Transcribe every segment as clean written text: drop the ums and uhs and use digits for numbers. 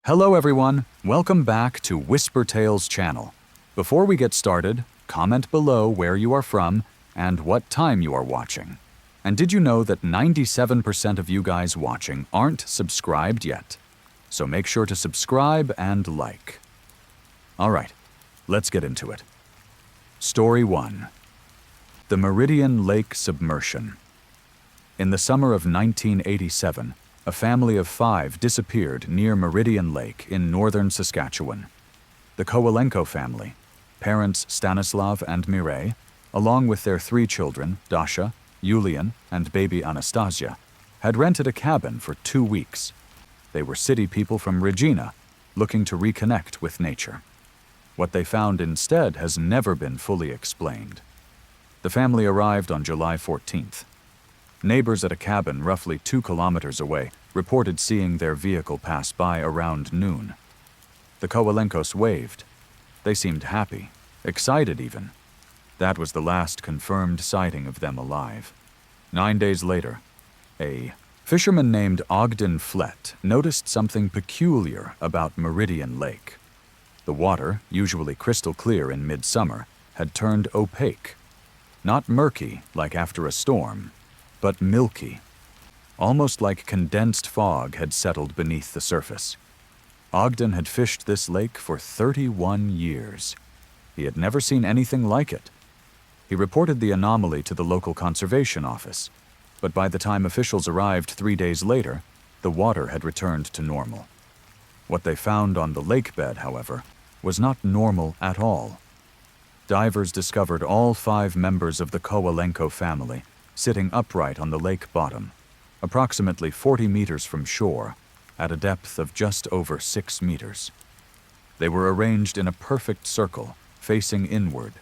Hello everyone, welcome back to Whisper Tales channel. Before we get started, comment below where you are from and what time you are watching. And did you know that 97% of you guys watching aren't subscribed yet? So make sure to subscribe and like. Alright, let's get into it. Story 1. The Meridian Lake Submersion. In the summer of 1987, a family of 5 disappeared near Meridian Lake in northern Saskatchewan. The Kowalenko family, parents Stanislav and Mireille, along with their 3 children, Dasha, Yulian, and baby Anastasia, had rented a cabin for 2 weeks. They were city people from Regina, looking to reconnect with nature. What they found instead has never been fully explained. The family arrived on July 14th. Neighbors at a cabin roughly 2 kilometers away reported seeing their vehicle pass by around noon. The Kowalenkos waved. They seemed happy, excited even. That was the last confirmed sighting of them alive. 9 days later, a fisherman named Ogden Flett noticed something peculiar about Meridian Lake. The water, usually crystal clear in midsummer, had turned opaque. Not murky like after a storm, but milky, almost like condensed fog had settled beneath the surface. Ogden had fished this lake for 31 years. He had never seen anything like it. He reported the anomaly to the local conservation office, but by the time officials arrived 3 days later, the water had returned to normal. What they found on the lake bed, however, was not normal at all. Divers discovered all 5 members of the Kowalenko family sitting upright on the lake bottom, approximately 40 meters from shore, at a depth of just over 6 meters. They were arranged in a perfect circle, facing inward,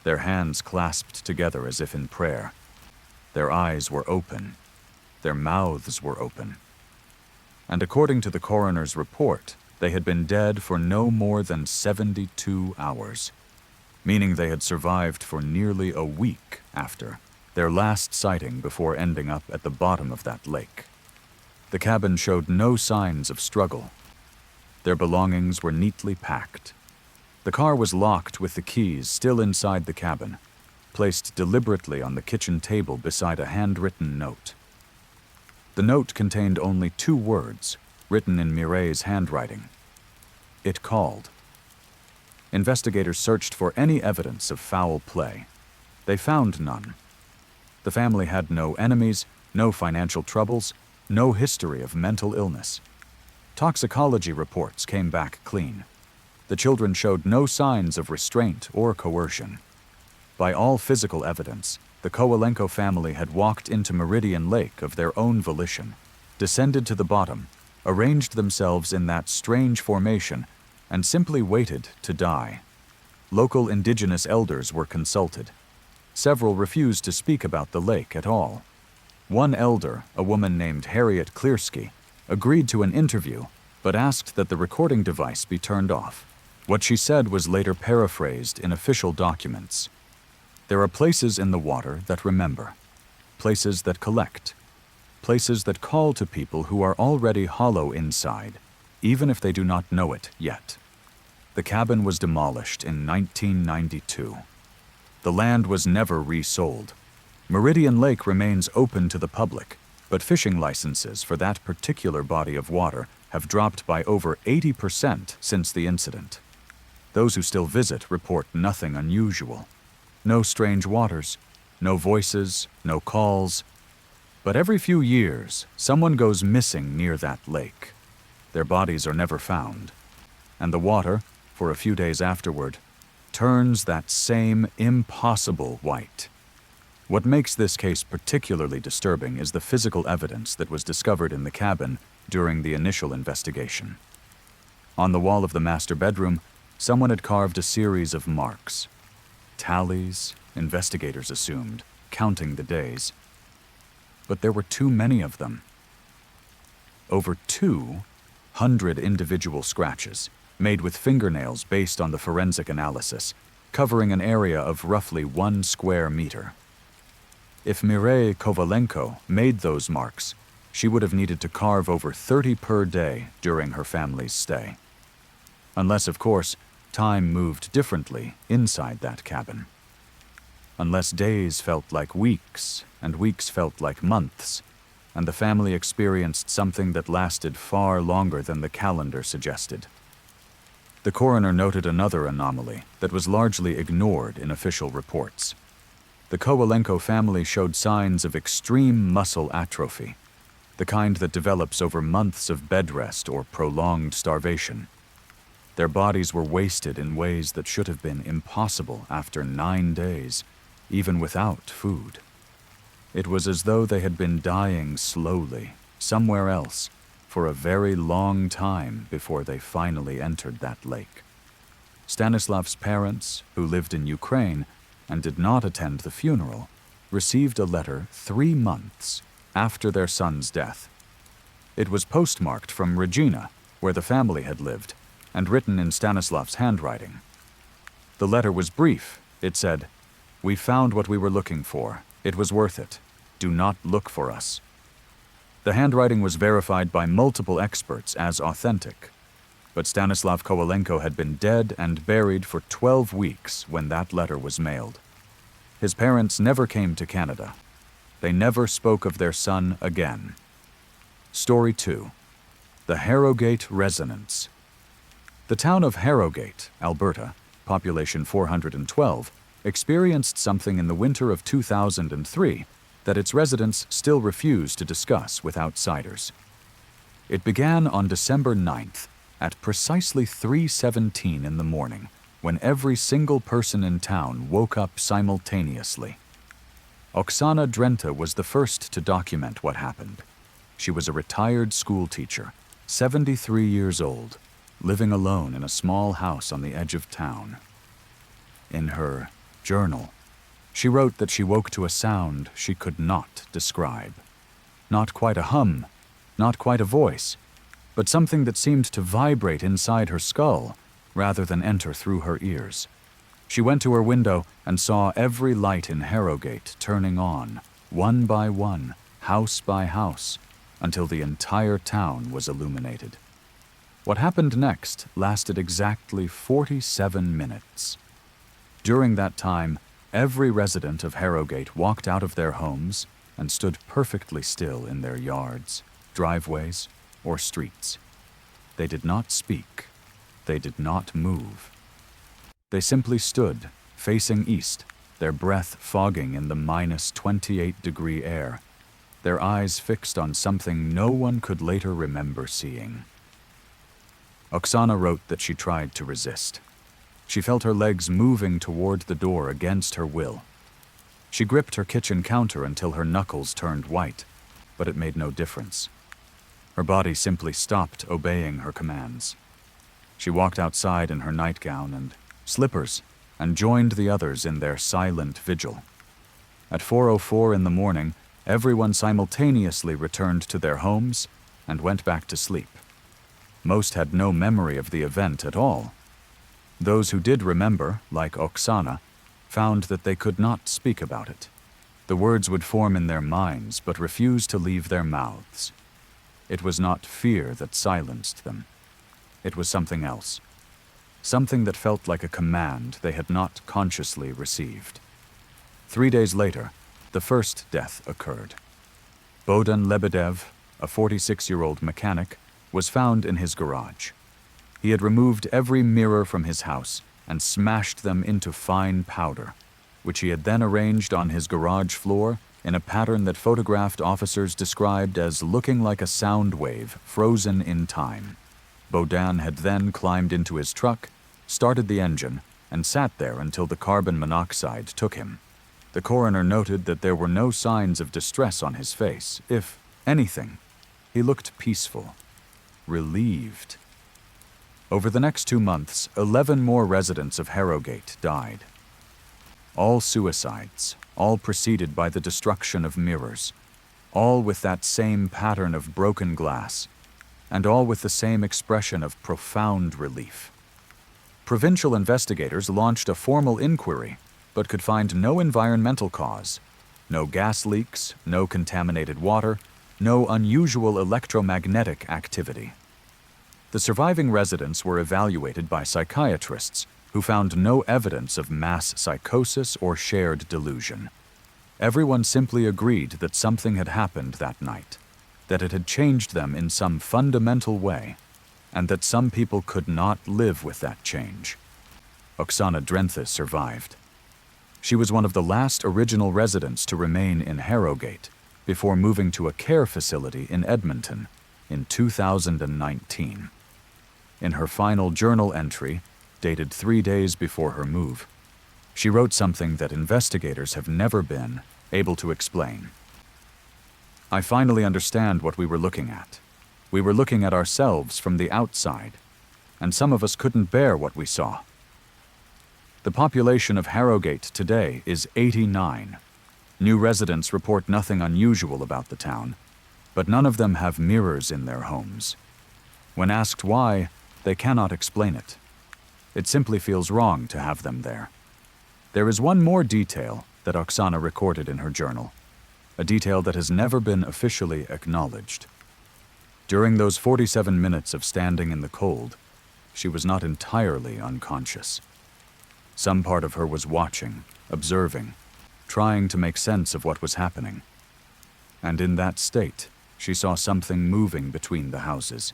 their hands clasped together as if in prayer. Their eyes were open. Their mouths were open. And according to the coroner's report, they had been dead for no more than 72 hours, meaning they had survived for nearly a week after their last sighting before ending up at the bottom of that lake. The cabin showed no signs of struggle. Their belongings were neatly packed. The car was locked with the keys still inside the cabin, placed deliberately on the kitchen table beside a handwritten note. The note contained only 2 words, written in Mireille's handwriting. It called. Investigators searched for any evidence of foul play. They found none. The family had no enemies, no financial troubles, no history of mental illness. Toxicology reports came back clean. The children showed no signs of restraint or coercion. By all physical evidence, the Kowalenko family had walked into Meridian Lake of their own volition, descended to the bottom, arranged themselves in that strange formation, and simply waited to die. Local indigenous elders were consulted. Several refused to speak about the lake at all. One elder, a woman named Harrogate Clearsky, agreed to an interview, but asked that the recording device be turned off. What she said was later paraphrased in official documents. There are places in the water that remember, places that collect, places that call to people who are already hollow inside, even if they do not know it yet. The cabin was demolished in 1992. The land was never resold. Meridian Lake remains open to the public, but fishing licenses for that particular body of water have dropped by over 80% since the incident. Those who still visit report nothing unusual. No strange waters, no voices, no calls. But every few years, someone goes missing near that lake. Their bodies are never found. And the water, for a few days afterward, turns that same impossible white. What makes this case particularly disturbing is the physical evidence that was discovered in the cabin during the initial investigation. On the wall of the master bedroom, someone had carved a series of marks. Tallies, investigators assumed, counting the days. But there were too many of them. Over 200 individual scratches, made with fingernails based on the forensic analysis, covering an area of roughly 1 square meter. If Mireille Kowalenko made those marks, she would have needed to carve over 30 per day during her family's stay. Unless, of course, time moved differently inside that cabin. Unless days felt like weeks, and weeks felt like months, and the family experienced something that lasted far longer than the calendar suggested. The coroner noted another anomaly that was largely ignored in official reports. The Kowalenko family showed signs of extreme muscle atrophy, the kind that develops over months of bed rest or prolonged starvation. Their bodies were wasted in ways that should have been impossible after 9 days, even without food. It was as though they had been dying slowly, somewhere else, for a very long time before they finally entered that lake. Stanislav's parents, who lived in Ukraine and did not attend the funeral, received a letter 3 months after their son's death. It was postmarked from Regina, where the family had lived, and written in Stanislav's handwriting. The letter was brief. It said, "We found what we were looking for. It was worth it. Do not look for us." The handwriting was verified by multiple experts as authentic, but Stanislav Kowalenko had been dead and buried for 12 weeks when that letter was mailed. His parents never came to Canada. They never spoke of their son again. Story 2. The Harrowgate Resonance. The town of Harrogate, Alberta, population 412, experienced something in the winter of 2003 that its residents still refuse to discuss with outsiders. It began on December 9th at precisely 3:17 in the morning, when every single person in town woke up simultaneously. Oksana Drenta was the first to document what happened. She was a retired school teacher, 73 years old, living alone in a small house on the edge of town. In her journal, she wrote that she woke to a sound she could not describe. Not quite a hum, not quite a voice, but something that seemed to vibrate inside her skull rather than enter through her ears. She went to her window and saw every light in Harrogate turning on, one by one, house by house, until the entire town was illuminated. What happened next lasted exactly 47 minutes. During that time, every resident of Harrogate walked out of their homes and stood perfectly still in their yards, driveways, or streets. They did not speak. They did not move. They simply stood, facing east, their breath fogging in the -28-degree air, their eyes fixed on something no one could later remember seeing. Oksana wrote that she tried to resist. She felt her legs moving toward the door against her will. She gripped her kitchen counter until her knuckles turned white, but it made no difference. Her body simply stopped obeying her commands. She walked outside in her nightgown and slippers and joined the others in their silent vigil. At 4:04 in the morning, everyone simultaneously returned to their homes and went back to sleep. Most had no memory of the event at all. Those who did remember, like Oksana, found that they could not speak about it. The words would form in their minds but refuse to leave their mouths. It was not fear that silenced them. It was something else. Something that felt like a command they had not consciously received. 3 days later, the first death occurred. Bohdan Lebedev, a 46-year-old mechanic, was found in his garage. He had removed every mirror from his house and smashed them into fine powder, which he had then arranged on his garage floor in a pattern that photographed officers described as looking like a sound wave frozen in time. Bohdan had then climbed into his truck, started the engine, and sat there until the carbon monoxide took him. The coroner noted that there were no signs of distress on his face. If anything, he looked peaceful, relieved. Over the next 2 months, 11 more residents of Harrogate died. All suicides, all preceded by the destruction of mirrors, all with that same pattern of broken glass, and all with the same expression of profound relief. Provincial investigators launched a formal inquiry, but could find no environmental cause, no gas leaks, no contaminated water, no unusual electromagnetic activity. The surviving residents were evaluated by psychiatrists who found no evidence of mass psychosis or shared delusion. Everyone simply agreed that something had happened that night, that it had changed them in some fundamental way, and that some people could not live with that change. Oksana Drenthe survived. She was one of the last original residents to remain in Harrogate before moving to a care facility in Edmonton in 2019. In her final journal entry, dated 3 days before her move, she wrote something that investigators have never been able to explain. "I finally understand what we were looking at. We were looking at ourselves from the outside, and some of us couldn't bear what we saw. The population of Harrogate today is 89. New residents report nothing unusual about the town, but none of them have mirrors in their homes. When asked why, they cannot explain it. It simply feels wrong to have them there." There is one more detail that Oksana recorded in her journal, a detail that has never been officially acknowledged. During those 47 minutes of standing in the cold, she was not entirely unconscious. Some part of her was watching, observing, trying to make sense of what was happening. And in that state, she saw something moving between the houses.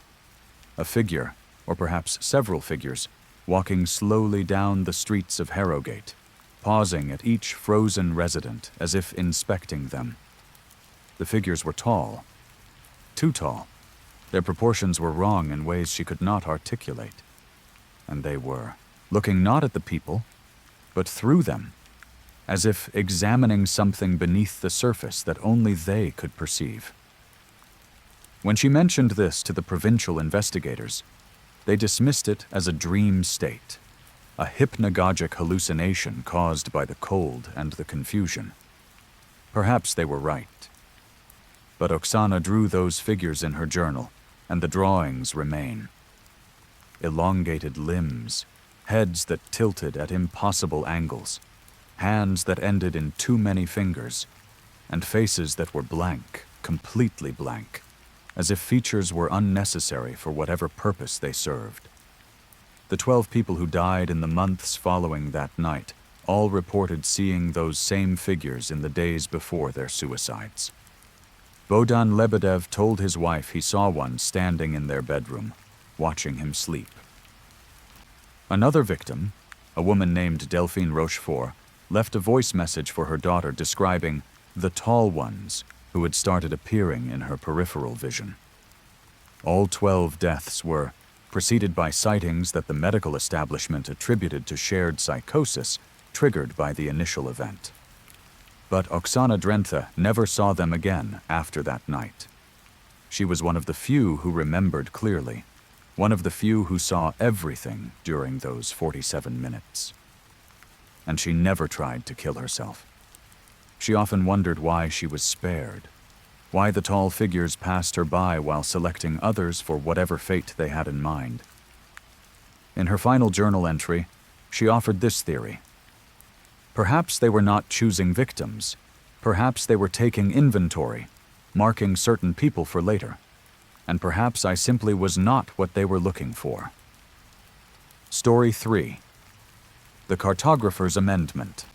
A figure, or perhaps several figures, walking slowly down the streets of Harrogate, pausing at each frozen resident as if inspecting them. The figures were tall. Too tall. Their proportions were wrong in ways she could not articulate. And they were looking not at the people, but through them, as if examining something beneath the surface that only they could perceive. When she mentioned this to the provincial investigators, they dismissed it as a dream state, a hypnagogic hallucination caused by the cold and the confusion. Perhaps they were right. But Oksana drew those figures in her journal, and the drawings remain. Elongated limbs, heads that tilted at impossible angles, hands that ended in too many fingers, and faces that were blank, completely blank, as if features were unnecessary for whatever purpose they served. The 12 people who died in the months following that night all reported seeing those same figures in the days before their suicides. Bohdan Lebedev told his wife he saw one standing in their bedroom, watching him sleep. Another victim, a woman named Delphine Rochefort, left a voice message for her daughter describing the tall ones who had started appearing in her peripheral vision. All 12 deaths were preceded by sightings that the medical establishment attributed to shared psychosis triggered by the initial event. But Oksana Drenthe never saw them again after that night. She was one of the few who remembered clearly, one of the few who saw everything during those 47 minutes. And she never tried to kill herself. She often wondered why she was spared, why the tall figures passed her by while selecting others for whatever fate they had in mind. In her final journal entry, she offered this theory. Perhaps they were not choosing victims. Perhaps they were taking inventory, marking certain people for later. And perhaps I simply was not what they were looking for. Story 3. The Cartographer's Amendment.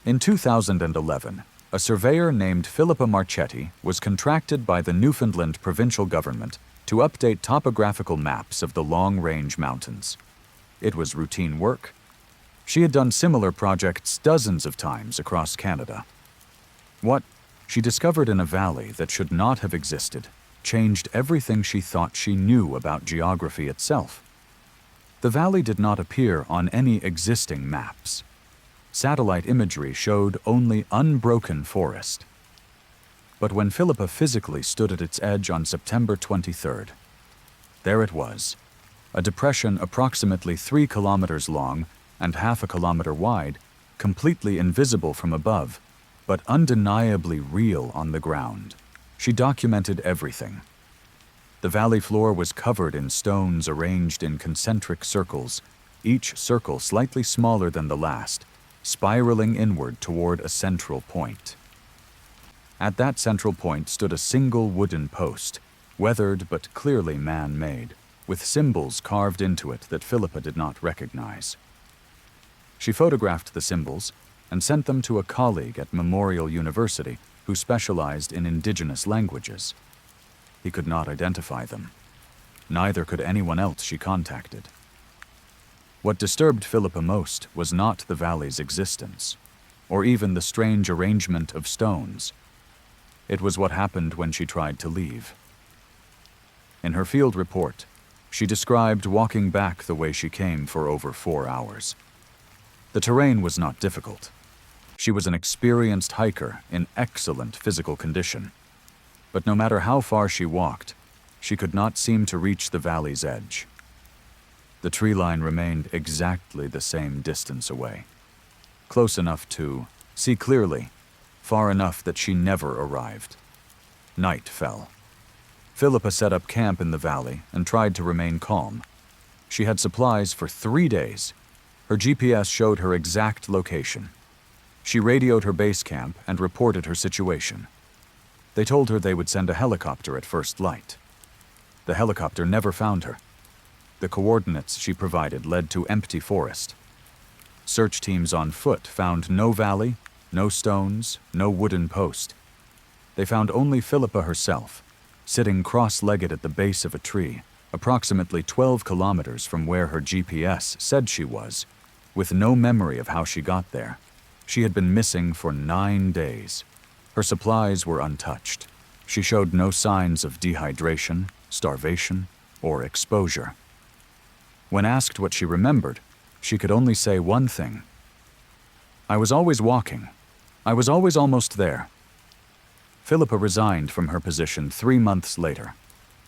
In 2011, a surveyor named Philippa Marchetti was contracted by the Newfoundland provincial government to update topographical maps of the Long-Range Mountains. It was routine work. She had done similar projects dozens of times across Canada. What she discovered in a valley that should not have existed changed everything she thought she knew about geography itself. The valley did not appear on any existing maps. Satellite imagery showed only unbroken forest. But when Philippa physically stood at its edge on September 23rd, there it was, a depression approximately 3 kilometers long and half a kilometer wide, completely invisible from above, but undeniably real on the ground. She documented everything. The valley floor was covered in stones arranged in concentric circles, each circle slightly smaller than the last, spiraling inward toward a central point. At that central point stood a single wooden post, weathered but clearly man-made, with symbols carved into it that Philippa did not recognize. She photographed the symbols and sent them to a colleague at Memorial University who specialized in indigenous languages. He could not identify them. Neither could anyone else she contacted. What disturbed Philippa most was not the valley's existence, or even the strange arrangement of stones. It was what happened when she tried to leave. In her field report, she described walking back the way she came for over 4 hours. The terrain was not difficult. She was an experienced hiker in excellent physical condition. But no matter how far she walked, she could not seem to reach the valley's edge. The tree line remained exactly the same distance away, close enough to see clearly, far enough that she never arrived. Night fell. Philippa set up camp in the valley and tried to remain calm. She had supplies for 3 days. Her GPS showed her exact location. She radioed her base camp and reported her situation. They told her they would send a helicopter at first light. The helicopter never found her. The coordinates she provided led to empty forest. Search teams on foot found no valley, no stones, no wooden post. They found only Philippa herself, sitting cross-legged at the base of a tree, approximately 12 kilometers from where her GPS said she was, with no memory of how she got there. She had been missing for 9 days. Her supplies were untouched. She showed no signs of dehydration, starvation, or exposure. When asked what she remembered, she could only say one thing. "I was always walking. I was always almost there." Philippa resigned from her position 3 months later.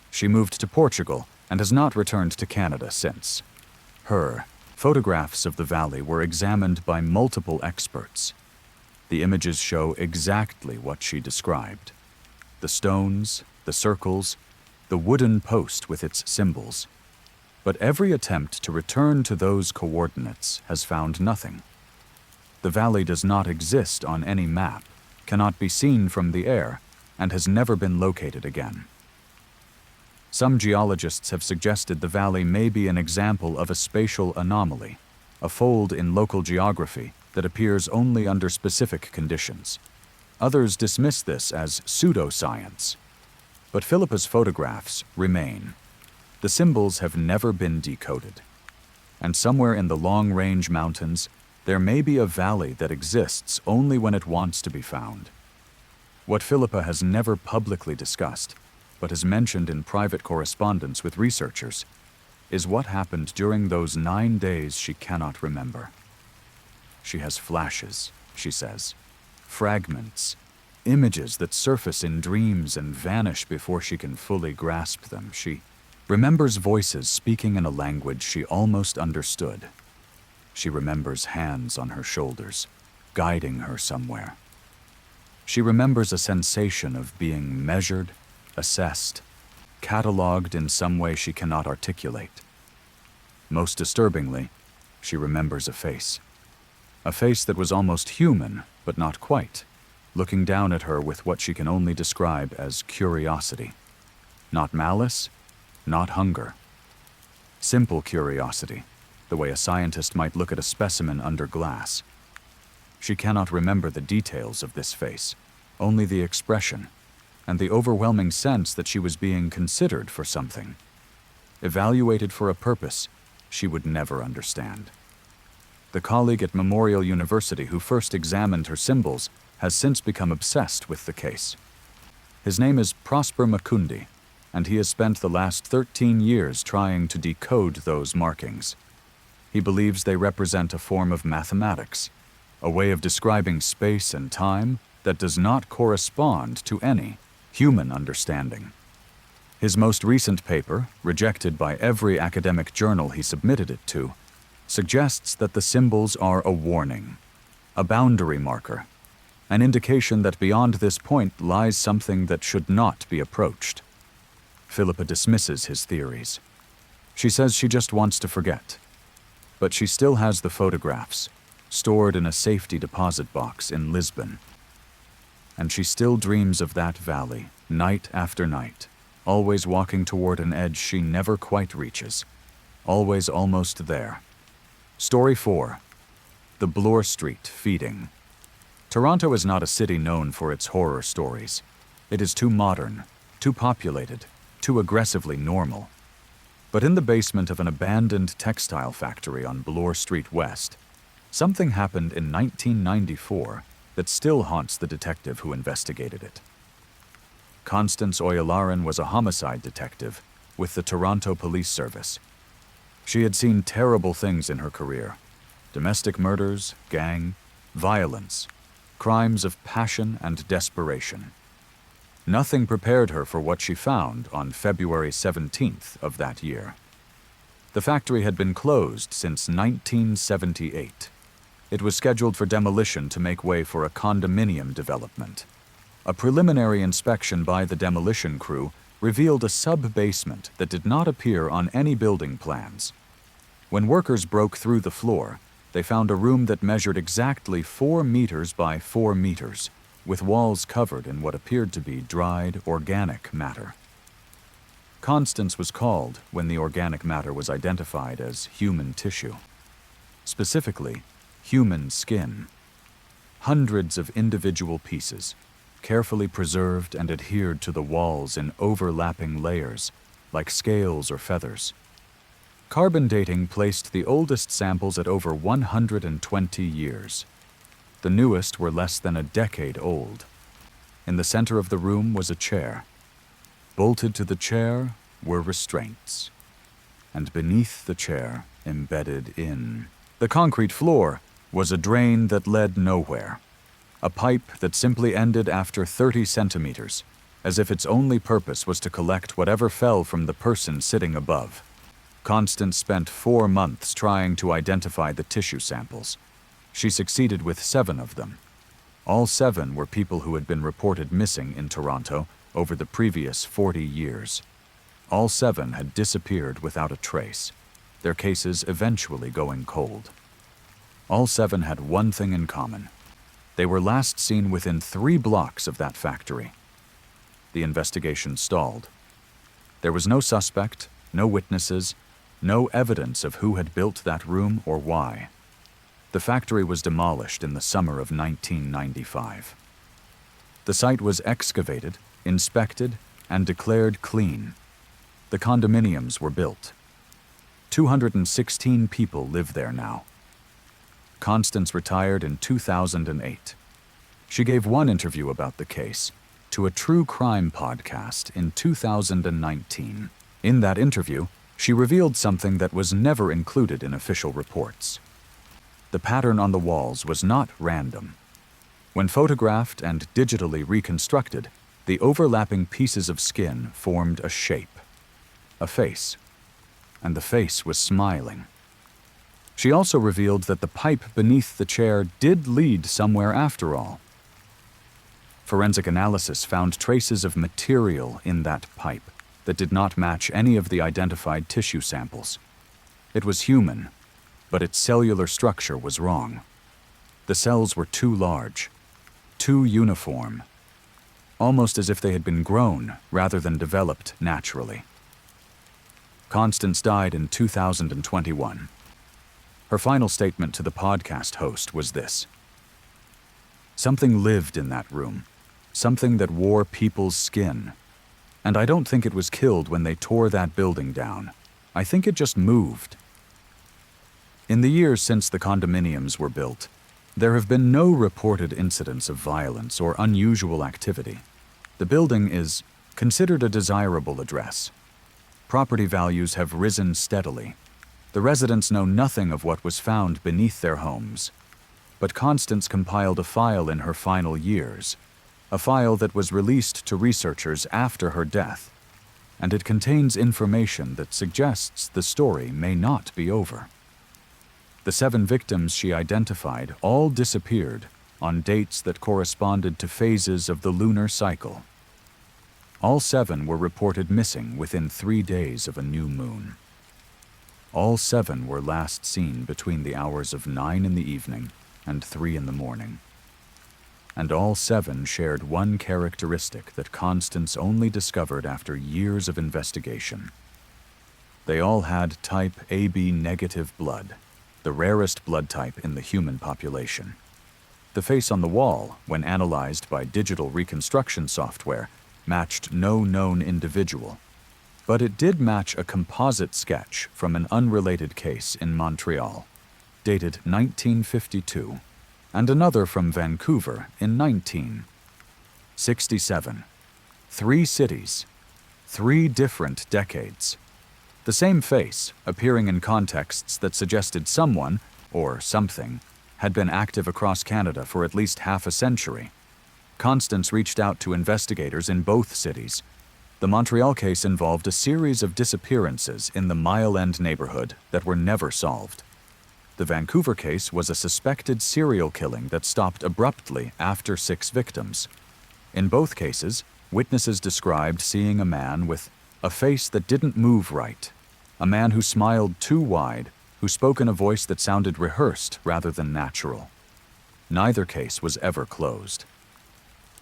She moved to Portugal and has not returned to Canada since. Her photographs of the valley were examined by multiple experts. The images show exactly what she described. The stones, the circles, the wooden post with its symbols. But every attempt to return to those coordinates has found nothing. The valley does not exist on any map, cannot be seen from the air, and has never been located again. Some geologists have suggested the valley may be an example of a spatial anomaly, a fold in local geography that appears only under specific conditions. Others dismiss this as pseudoscience. But Philippa's photographs remain. The symbols have never been decoded. And somewhere in the long-range mountains, there may be a valley that exists only when it wants to be found. What Philippa has never publicly discussed, but has mentioned in private correspondence with researchers, is what happened during those 9 days she cannot remember. She has flashes, she says, fragments, images that surface in dreams and vanish before she can fully grasp them. She remembers voices speaking in a language she almost understood. She remembers hands on her shoulders, guiding her somewhere. She remembers a sensation of being measured, assessed, catalogued in some way she cannot articulate. Most disturbingly, she remembers a face. A face that was almost human, but not quite, looking down at her with what she can only describe as curiosity. Not malice, not hunger. Simple curiosity, the way a scientist might look at a specimen under glass. She cannot remember the details of this face, only the expression, and the overwhelming sense that she was being considered for something. Evaluated for a purpose she would never understand. The colleague at Memorial University who first examined her symbols has since become obsessed with the case. His name is Prosper Makundi, and he has spent the last 13 years trying to decode those markings. He believes they represent a form of mathematics, a way of describing space and time that does not correspond to any human understanding. His most recent paper, rejected by every academic journal he submitted it to, suggests that the symbols are a warning, a boundary marker, an indication that beyond this point lies something that should not be approached. Philippa dismisses his theories. She says she just wants to forget. But she still has the photographs, stored in a safety deposit box in Lisbon. and she still dreams of that valley, night after night, always walking toward an edge she never quite reaches, always almost there. Story 4. The Bloor Street Feeding. Toronto is not a city known for its horror stories. It is too modern, too populated, too aggressively normal. But in the basement of an abandoned textile factory on Bloor Street West, something happened in 1994 that still haunts the detective who investigated it. Constance Oyalaran was a homicide detective with the Toronto Police Service. She had seen terrible things in her career: domestic murders, gang, violence, crimes of passion and desperation. Nothing prepared her for what she found on February 17th of that year. The factory had been closed since 1978. It was scheduled for demolition to make way for a condominium development. A preliminary inspection by the demolition crew revealed a sub-basement that did not appear on any building plans. When workers broke through the floor, they found a room that measured exactly 4 meters by 4 meters, with walls covered in what appeared to be dried organic matter. Constance was called when the organic matter was identified as human tissue. Specifically, human skin. Hundreds of individual pieces, carefully preserved and adhered to the walls in overlapping layers, like scales or feathers. Carbon dating placed the oldest samples at over 120 years. The newest were less than a decade old. In the center of the room was a chair. Bolted to the chair were restraints. And beneath the chair, embedded in the concrete floor, was a drain that led nowhere. A pipe that simply ended after 30 centimeters, as if its only purpose was to collect whatever fell from the person sitting above. Constance spent 4 months trying to identify the tissue samples. She succeeded with 7 of them. All 7 were people who had been reported missing in Toronto over the previous 40 years. All 7 had disappeared without a trace, their cases eventually going cold. All 7 had one thing in common. They were last seen within 3 blocks of that factory. The investigation stalled. There was no suspect, no witnesses, no evidence of who had built that room or why. The factory was demolished in the summer of 1995. The site was excavated, inspected, and declared clean. The condominiums were built. 216 people live there now. Constance retired in 2008. She gave one interview about the case to a true crime podcast in 2019. In that interview, she revealed something that was never included in official reports. The pattern on the walls was not random. When photographed and digitally reconstructed, the overlapping pieces of skin formed a shape, a face, and the face was smiling. She also revealed that the pipe beneath the chair did lead somewhere after all. Forensic analysis found traces of material in that pipe that did not match any of the identified tissue samples. It was human, but its cellular structure was wrong. The cells were too large, too uniform, almost as if they had been grown rather than developed naturally. Constance died in 2021. Her final statement to the podcast host was this: "Something lived in that room, something that wore people's skin. And I don't think it was killed when they tore that building down. I think it just moved." In the years since the condominiums were built, there have been no reported incidents of violence or unusual activity. The building is considered a desirable address. Property values have risen steadily. The residents know nothing of what was found beneath their homes. But Constance compiled a file in her final years, a file that was released to researchers after her death, and it contains information that suggests the story may not be over. The 7 victims she identified all disappeared on dates that corresponded to phases of the lunar cycle. All 7 were reported missing within 3 days of a new moon. All 7 were last seen between the hours of 9 in the evening and 3 in the morning. and all 7 shared one characteristic that Constance only discovered after years of investigation. They all had type AB negative blood, the rarest blood type in the human population. The face on the wall, when analyzed by digital reconstruction software, matched no known individual, but it did match a composite sketch from an unrelated case in Montreal, dated 1952, and another from Vancouver in 1967. 3 cities, 3 different decades. The same face, appearing in contexts that suggested someone, or something, had been active across Canada for at least half a century. Constance reached out to investigators in both cities. The Montreal case involved a series of disappearances in the Mile End neighborhood that were never solved. The Vancouver case was a suspected serial killing that stopped abruptly after 6 victims. In both cases, witnesses described seeing a man with a face that didn't move right, a man who smiled too wide, who spoke in a voice that sounded rehearsed rather than natural. Neither case was ever closed.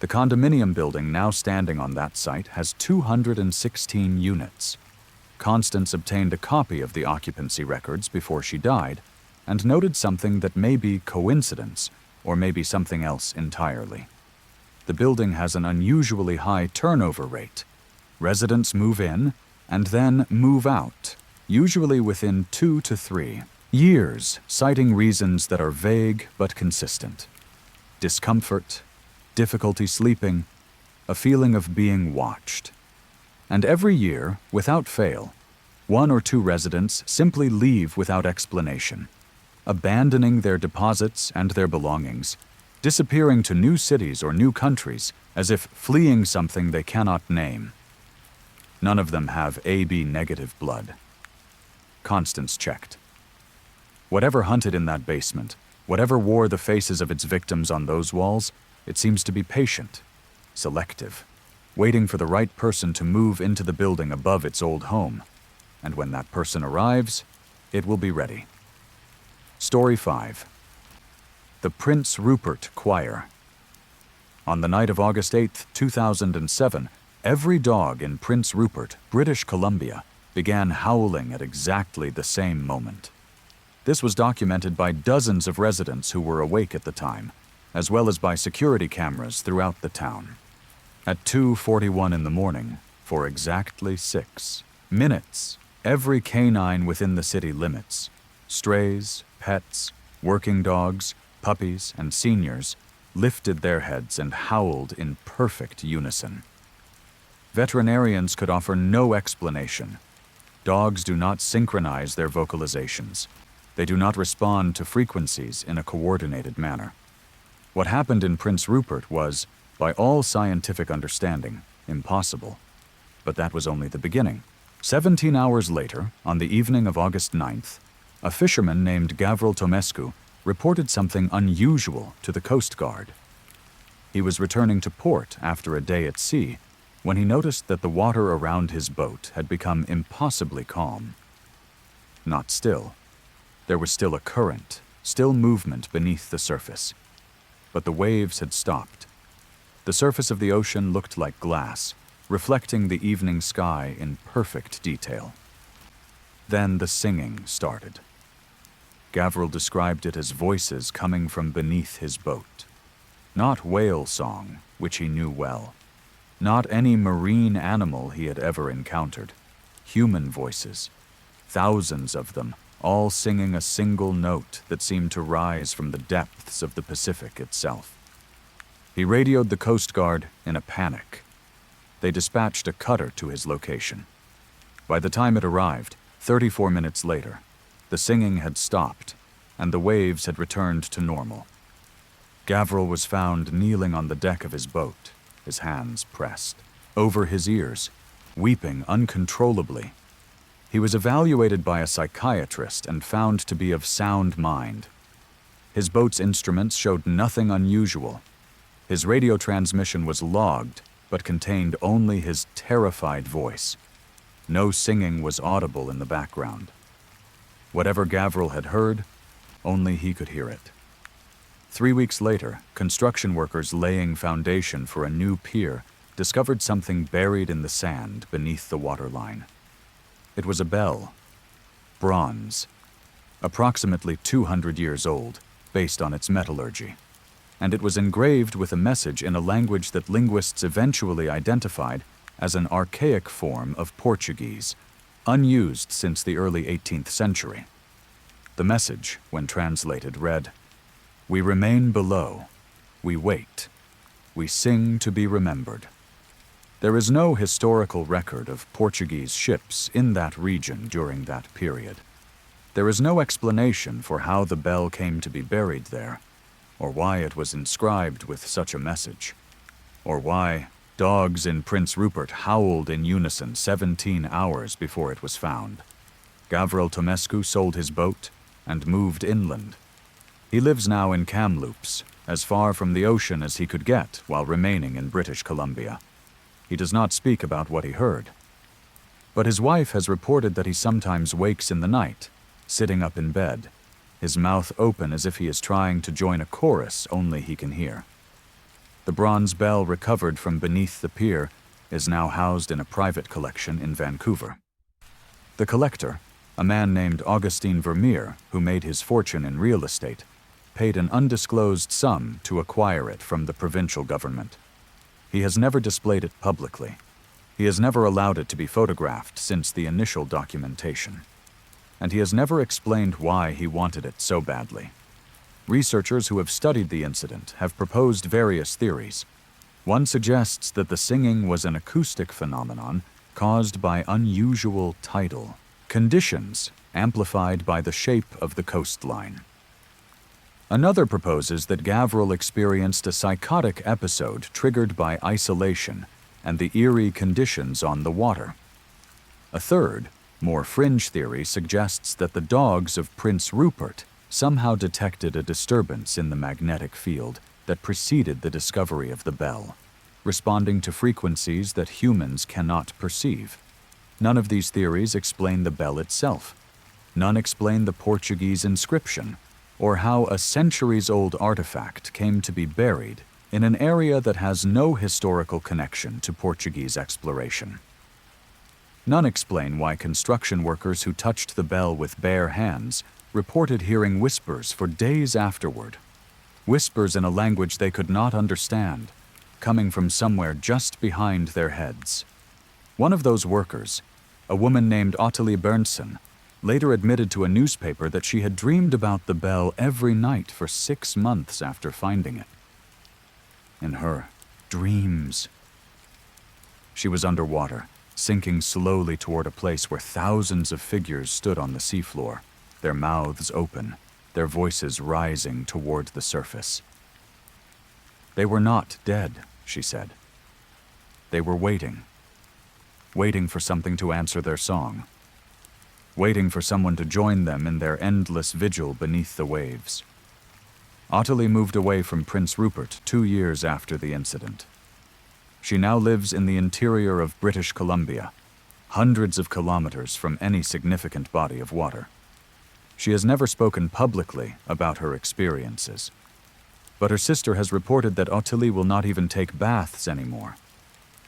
The condominium building now standing on that site has 216 units. Constance obtained a copy of the occupancy records before she died and noted something that may be coincidence or maybe something else entirely. The building has an unusually high turnover rate. Residents move in and then move out, usually within 2 to 3 years, citing reasons that are vague but consistent. Discomfort, difficulty sleeping, a feeling of being watched. And every year, without fail, 1 or 2 residents simply leave without explanation, abandoning their deposits and their belongings, disappearing to new cities or new countries as if fleeing something they cannot name. None of them have AB negative blood. Constance checked. Whatever hunted in that basement, whatever wore the faces of its victims on those walls, it seems to be patient, selective, waiting for the right person to move into the building above its old home. And when that person arrives, it will be ready. Story 5. The Prince Rupert Choir. On the night of August 8, 2007, every dog in Prince Rupert, British Columbia, began howling at exactly the same moment. This was documented by dozens of residents who were awake at the time, as well as by security cameras throughout the town. At 2:41 in the morning, for exactly 6 minutes, every canine within the city limits, strays, pets, working dogs, puppies, and seniors, lifted their heads and howled in perfect unison. Veterinarians could offer no explanation. Dogs do not synchronize their vocalizations. They do not respond to frequencies in a coordinated manner. What happened in Prince Rupert was, by all scientific understanding, impossible. But that was only the beginning. 17 hours later, on the evening of August 9th, a fisherman named Gavril Tomescu reported something unusual to the Coast Guard. He was returning to port after a day at sea when he noticed that the water around his boat had become impossibly calm. Not still. There was still a current, still movement beneath the surface. But the waves had stopped. The surface of the ocean looked like glass, reflecting the evening sky in perfect detail. Then the singing started. Gavril described it as voices coming from beneath his boat. Not whale song, which he knew well. Not any marine animal he had ever encountered. Human voices. Thousands of them, all singing a single note that seemed to rise from the depths of the Pacific itself. He radioed the Coast Guard in a panic. They dispatched a cutter to his location. By the time it arrived, 34 minutes later, the singing had stopped, and the waves had returned to normal. Gavril was found kneeling on the deck of his boat, his hands pressed, over his ears, weeping uncontrollably. He was evaluated by a psychiatrist and found to be of sound mind. His boat's instruments showed nothing unusual. His radio transmission was logged, but contained only his terrified voice. No singing was audible in the background. Whatever Gavril had heard, only he could hear it. 3 weeks later, construction workers laying foundation for a new pier discovered something buried in the sand beneath the waterline. It was a bell. Bronze. Approximately 200 years old, based on its metallurgy. And it was engraved with a message in a language that linguists eventually identified as an archaic form of Portuguese, unused since the early 18th century. The message, when translated, read, "We remain below. We wait. We sing to be remembered." There is no historical record of Portuguese ships in that region during that period. There is no explanation for how the bell came to be buried there, or why it was inscribed with such a message, or why dogs in Prince Rupert howled in unison 17 hours before it was found. Gavril Tomescu sold his boat and moved inland. He lives now in Kamloops, as far from the ocean as he could get while remaining in British Columbia. He does not speak about what he heard. But his wife has reported that he sometimes wakes in the night, sitting up in bed, his mouth open as if he is trying to join a chorus only he can hear. The bronze bell recovered from beneath the pier is now housed in a private collection in Vancouver. The collector, a man named Augustine Vermeer, who made his fortune in real estate, paid an undisclosed sum to acquire it from the provincial government. He has never displayed it publicly. He has never allowed it to be photographed since the initial documentation. And he has never explained why he wanted it so badly. Researchers who have studied the incident have proposed various theories. One suggests that the singing was an acoustic phenomenon caused by unusual tidal conditions amplified by the shape of the coastline. Another proposes that Gavril experienced a psychotic episode triggered by isolation and the eerie conditions on the water. A third, more fringe theory suggests that the dogs of Prince Rupert somehow detected a disturbance in the magnetic field that preceded the discovery of the bell, responding to frequencies that humans cannot perceive. None of these theories explain the bell itself. None explain the Portuguese inscription, or how a centuries-old artifact came to be buried in an area that has no historical connection to Portuguese exploration. None explain why construction workers who touched the bell with bare hands reported hearing whispers for days afterward. Whispers in a language they could not understand, coming from somewhere just behind their heads. One of those workers, a woman named Ottilie Berntsen, later admitted to a newspaper that she had dreamed about the bell every night for 6 months after finding it. In her dreams. She was underwater, sinking slowly toward a place where thousands of figures stood on the seafloor, their mouths open, their voices rising toward the surface. They were not dead, she said. They were waiting for something to answer their song, waiting for someone to join them in their endless vigil beneath the waves. Ottilie moved away from Prince Rupert 2 years after the incident. She now lives in the interior of British Columbia, hundreds of kilometers from any significant body of water. She has never spoken publicly about her experiences. But her sister has reported that Ottilie will not even take baths anymore.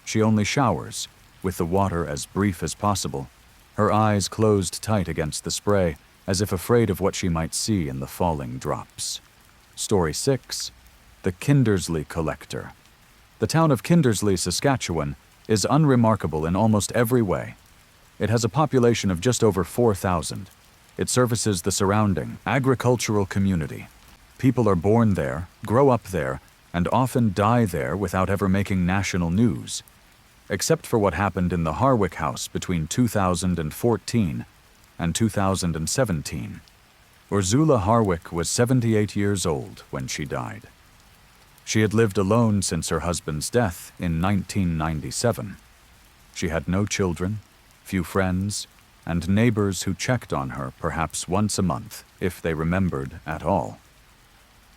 She only showers, with the water as brief as possible, her eyes closed tight against the spray, as if afraid of what she might see in the falling drops. Story 6. The Kindersley Collector. The town of Kindersley, Saskatchewan, is unremarkable in almost every way. It has a population of just over 4,000. It services the surrounding agricultural community. People are born there, grow up there, and often die there without ever making national news. Except for what happened in the Harwick House between 2014 and 2017. Ursula Harwick was 78 years old when she died. She had lived alone since her husband's death in 1997. She had no children, few friends, and neighbors who checked on her perhaps once a month, if they remembered at all.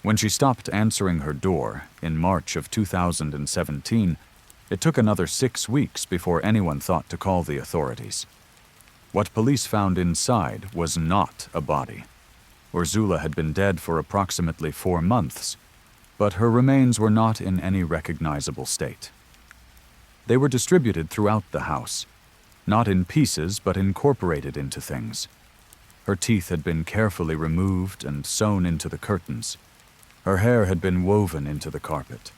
When she stopped answering her door in March of 2017, it took another 6 weeks before anyone thought to call the authorities. What police found inside was not a body. Ursula had been dead for approximately 4 months, but her remains were not in any recognizable state. They were distributed throughout the house, not in pieces but incorporated into things. Her teeth had been carefully removed and sewn into the curtains. Her hair had been woven into the carpet.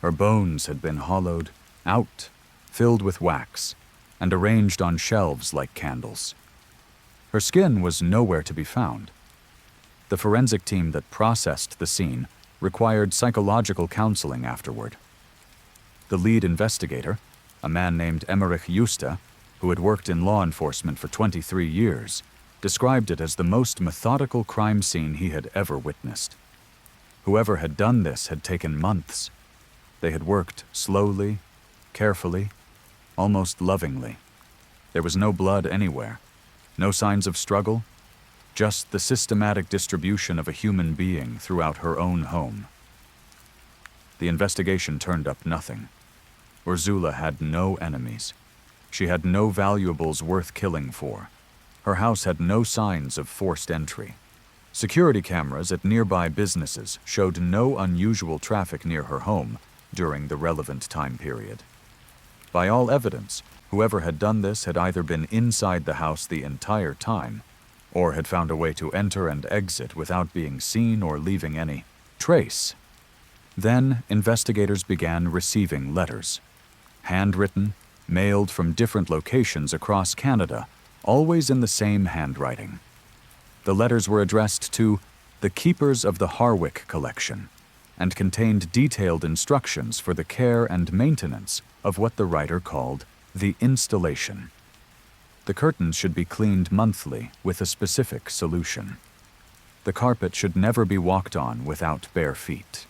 Her bones had been hollowed out, filled with wax, and arranged on shelves like candles. Her skin was nowhere to be found. The forensic team that processed the scene required psychological counseling afterward. The lead investigator, a man named Emmerich Justa, who had worked in law enforcement for 23 years, described it as the most methodical crime scene he had ever witnessed. Whoever had done this had taken months. They had worked slowly, carefully, almost lovingly. There was no blood anywhere, no signs of struggle, just the systematic distribution of a human being throughout her own home. The investigation turned up nothing. Ursula had no enemies. She had no valuables worth killing for. Her house had no signs of forced entry. Security cameras at nearby businesses showed no unusual traffic near her home during the relevant time period. By all evidence, whoever had done this had either been inside the house the entire time, or had found a way to enter and exit without being seen or leaving any trace. Then, investigators began receiving letters. Handwritten, mailed from different locations across Canada, always in the same handwriting. The letters were addressed to the keepers of the Harrowgate collection and contained detailed instructions for the care and maintenance of what the writer called the installation. The curtains should be cleaned monthly with a specific solution. The carpet should never be walked on without bare feet.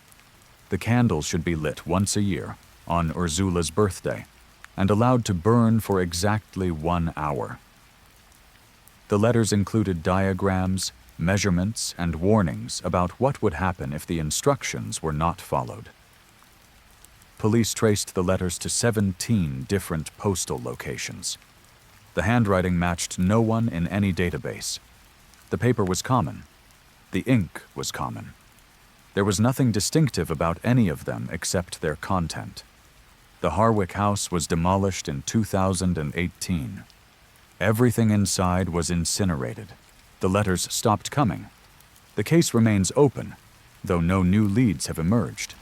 The candles should be lit once a year, on Ursula's birthday, and allowed to burn for exactly 1 hour. The letters included diagrams, measurements, and warnings about what would happen if the instructions were not followed. Police traced the letters to 17 different postal locations. The handwriting matched no one in any database. The paper was common. The ink was common. There was nothing distinctive about any of them except their content. The Harrowgate house was demolished in 2018. Everything inside was incinerated. The letters stopped coming. The case remains open, though no new leads have emerged.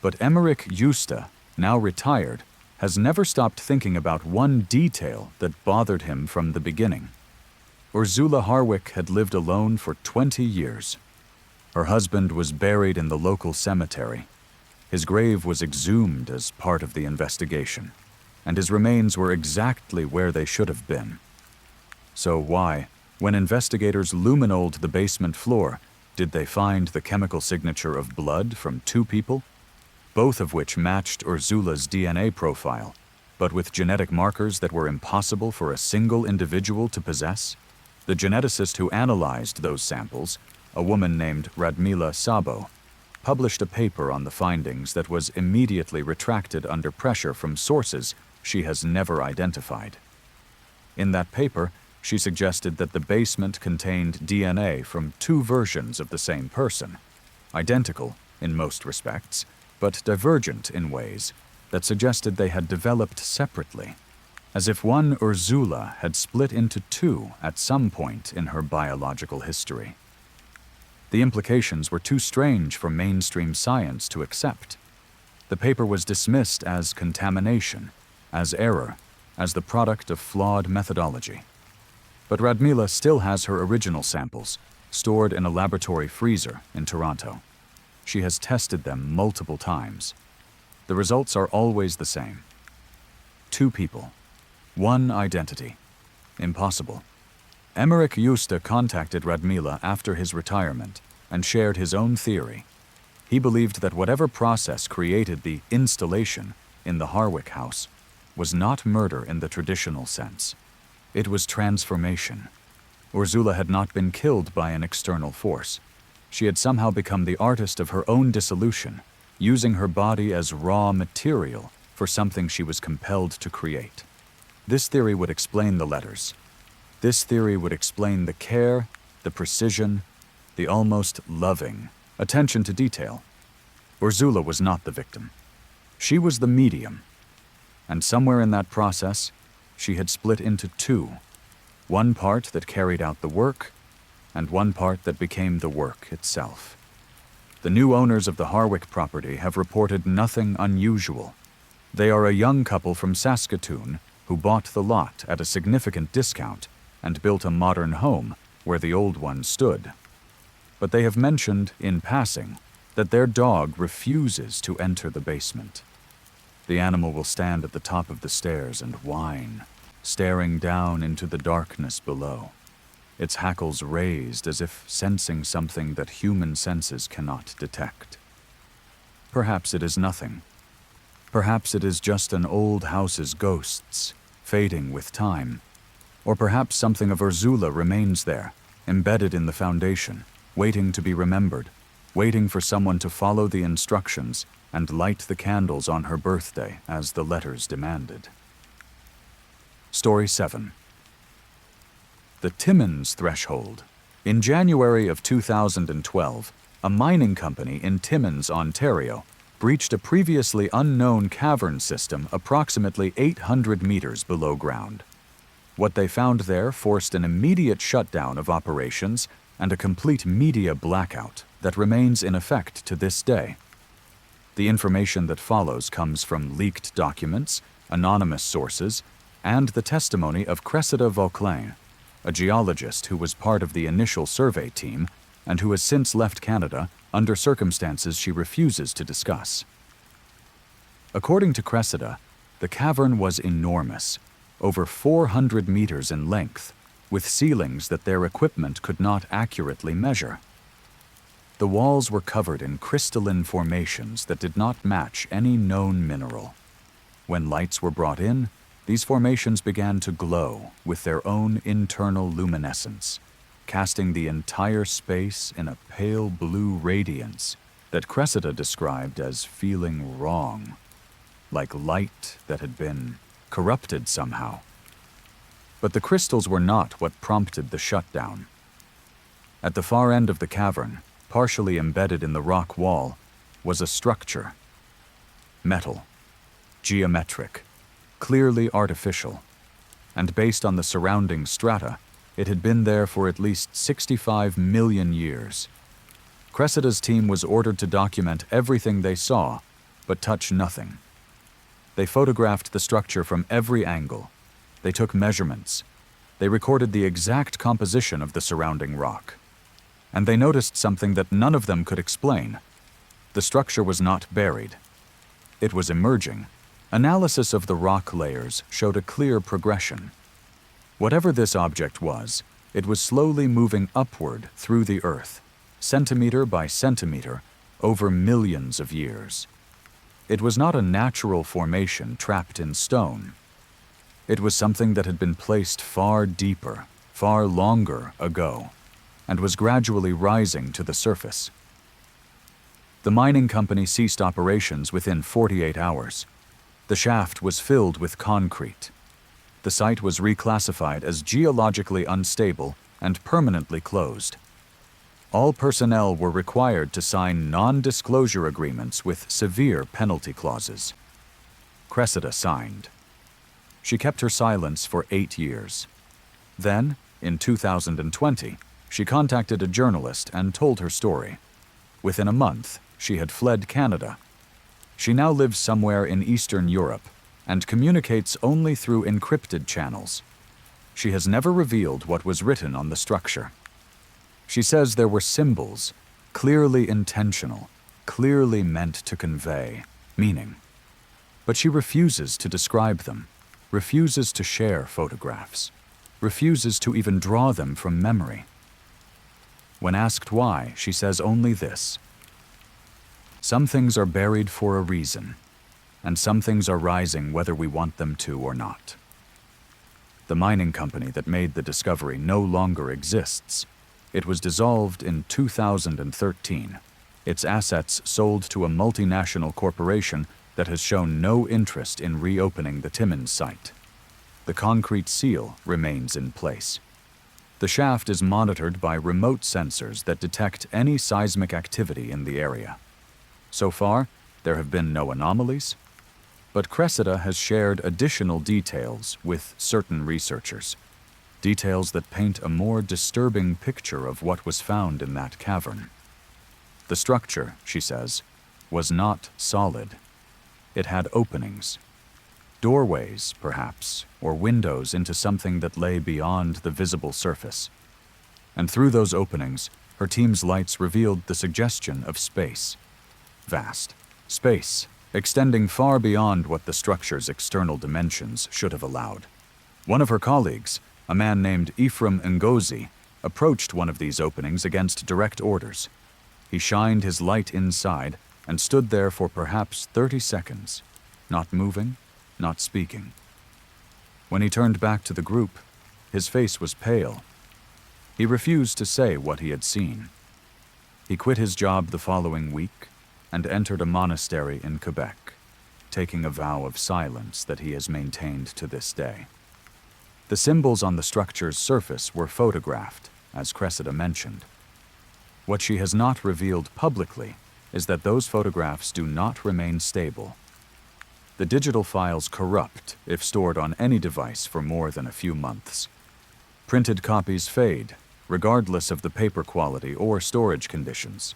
But Emmerich Justa, now retired, has never stopped thinking about one detail that bothered him from the beginning. Ursula Harrowgate had lived alone for 20 years. Her husband was buried in the local cemetery. His grave was exhumed as part of the investigation, and his remains were exactly where they should have been. So why, when investigators luminoled the basement floor, did they find the chemical signature of blood from 2 people? Both of which matched Ursula's DNA profile, but with genetic markers that were impossible for a single individual to possess? The geneticist who analyzed those samples, a woman named Radmila Sabo, published a paper on the findings that was immediately retracted under pressure from sources she has never identified. In that paper, she suggested that the basement contained DNA from 2 versions of the same person, identical in most respects, but divergent in ways that suggested they had developed separately, as if one Ursula had split into 2 at some point in her biological history. The implications were too strange for mainstream science to accept. The paper was dismissed as contamination, as error, as the product of flawed methodology. But Radmila still has her original samples, stored in a laboratory freezer in Toronto. She has tested them multiple times. The results are always the same. 2 people. 1 identity. Impossible. Emmerich Justa contacted Radmila after his retirement and shared his own theory. He believed that whatever process created the installation in the Harrowgate house was not murder in the traditional sense. It was transformation. Ursula had not been killed by an external force. She had somehow become the artist of her own dissolution, using her body as raw material for something she was compelled to create. This theory would explain the letters. This theory would explain the care, the precision, the almost loving attention to detail. Ursula was not the victim. She was the medium. And somewhere in that process, she had split into two. One part that carried out the work, and one part that became the work itself. The new owners of the Harrowgate property have reported nothing unusual. They are a young couple from Saskatoon who bought the lot at a significant discount and built a modern home where the old one stood. But they have mentioned, in passing, that their dog refuses to enter the basement. The animal will stand at the top of the stairs and whine, staring down into the darkness below, its hackles raised as if sensing something that human senses cannot detect. Perhaps it is nothing. Perhaps it is just an old house's ghosts, fading with time. Or perhaps something of Ursula remains there, embedded in the foundation, waiting to be remembered, waiting for someone to follow the instructions and light the candles on her birthday as the letters demanded. Story 7. The Timmins Threshold. In January of 2012, a mining company in Timmins, Ontario, breached a previously unknown cavern system approximately 800 meters below ground. What they found there forced an immediate shutdown of operations and a complete media blackout that remains in effect to this day. The information that follows comes from leaked documents, anonymous sources, and the testimony of Cressida Vauclin, a geologist who was part of the initial survey team and who has since left Canada under circumstances she refuses to discuss. According to Cressida, the cavern was enormous, over 400 meters in length, with ceilings that their equipment could not accurately measure. The walls were covered in crystalline formations that did not match any known mineral. When lights were brought in, these formations began to glow with their own internal luminescence, casting the entire space in a pale blue radiance that Cressida described as feeling wrong, like light that had been corrupted somehow. But the crystals were not what prompted the shutdown. At the far end of the cavern, partially embedded in the rock wall, was a structure. Metal, geometric, clearly artificial, and based on the surrounding strata, it had been there for at least 65 million years. Cressida's team was ordered to document everything they saw, but touch nothing. They photographed the structure from every angle. They took measurements. They recorded the exact composition of the surrounding rock. And they noticed something that none of them could explain. The structure was not buried. It was emerging. Analysis of the rock layers showed a clear progression. Whatever this object was, it was slowly moving upward through the earth, centimeter by centimeter, over millions of years. It was not a natural formation trapped in stone. It was something that had been placed far deeper, far longer ago, and was gradually rising to the surface. The mining company ceased operations within 48 hours. The shaft was filled with concrete. The site was reclassified as geologically unstable and permanently closed. All personnel were required to sign non-disclosure agreements with severe penalty clauses. Cressida signed. She kept her silence for 8 years. Then, in 2020, she contacted a journalist and told her story. Within a month, she had fled Canada. She now lives somewhere in Eastern Europe and communicates only through encrypted channels. She has never revealed what was written on the structure. She says there were symbols, clearly intentional, clearly meant to convey meaning. But she refuses to describe them, refuses to share photographs, refuses to even draw them from memory. When asked why, she says only this: "Some things are buried for a reason, and some things are rising whether we want them to or not." The mining company that made the discovery no longer exists. It was dissolved in 2013. Its assets sold to a multinational corporation that has shown no interest in reopening the Timmins site. The concrete seal remains in place. The shaft is monitored by remote sensors that detect any seismic activity in the area. So far, there have been no anomalies, but Cressida has shared additional details with certain researchers, details that paint a more disturbing picture of what was found in that cavern. The structure, she says, was not solid. It had openings. Doorways, perhaps, or windows into something that lay beyond the visible surface. And through those openings, her team's lights revealed the suggestion of space. Vast. Space, extending far beyond what the structure's external dimensions should have allowed. One of her colleagues, a man named Ephraim Ngozi, approached one of these openings against direct orders. He shined his light inside and stood there for perhaps 30 seconds, not moving, not speaking. When he turned back to the group, his face was pale. He refused to say what he had seen. He quit his job the following week and entered a monastery in Quebec, taking a vow of silence that he has maintained to this day. The symbols on the structure's surface were photographed, as Cressida mentioned. What she has not revealed publicly is that those photographs do not remain stable. The digital files corrupt if stored on any device for more than a few months. Printed copies fade, regardless of the paper quality or storage conditions.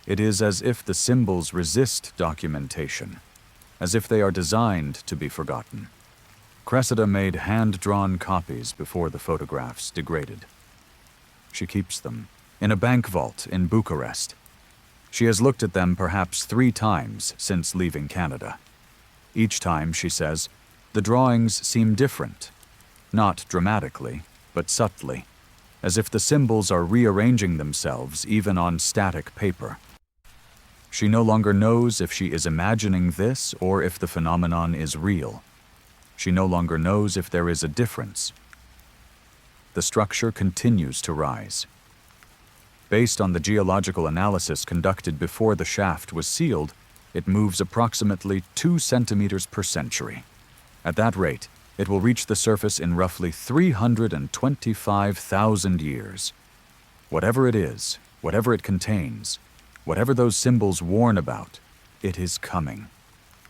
It is as if the symbols resist documentation, as if they are designed to be forgotten. Cressida made hand-drawn copies before the photographs degraded. She keeps them in a bank vault in Bucharest. She has looked at them perhaps 3 times since leaving Canada. Each time, she says, the drawings seem different, not dramatically, but subtly, as if the symbols are rearranging themselves even on static paper. She no longer knows if she is imagining this or if the phenomenon is real. She no longer knows if there is a difference. The structure continues to rise. Based on the geological analysis conducted before the shaft was sealed, it moves approximately 2 centimeters per century. At that rate, it will reach the surface in roughly 325,000 years. Whatever it is, whatever it contains, whatever those symbols warn about, it is coming.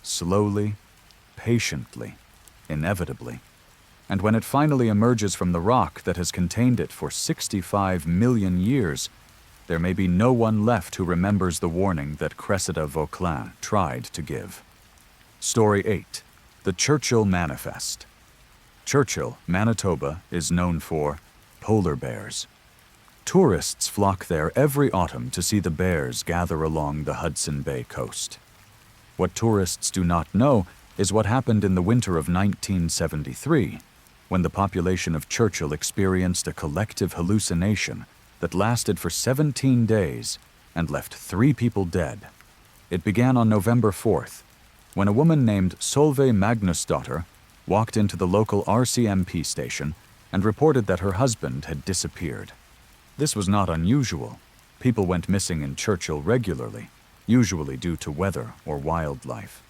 Slowly, patiently, inevitably. And when it finally emerges from the rock that has contained it for 65 million years, there may be no one left who remembers the warning that Cressida Vauquelin tried to give. Story 8. The Churchill Manifest. Churchill, Manitoba, is known for polar bears. Tourists flock there every autumn to see the bears gather along the Hudson Bay coast. What tourists do not know is what happened in the winter of 1973, when the population of Churchill experienced a collective hallucination that lasted for 17 days and left 3 people dead. It began on November 4th, when a woman named Solveig Magnusdottir walked into the local RCMP station and reported that her husband had disappeared. This was not unusual. People went missing in Churchill regularly, usually due to weather or wildlife.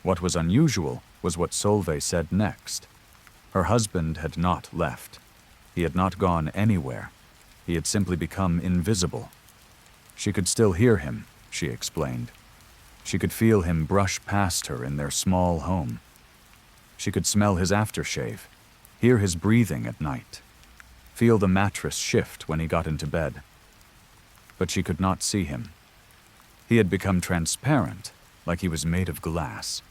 What was unusual was what Solveig said next. Her husband had not left. He had not gone anywhere. He had simply become invisible. She could still hear him, she explained. She could feel him brush past her in their small home. She could smell his aftershave, hear his breathing at night, feel the mattress shift when he got into bed. But she could not see him. He had become transparent, like he was made of glass.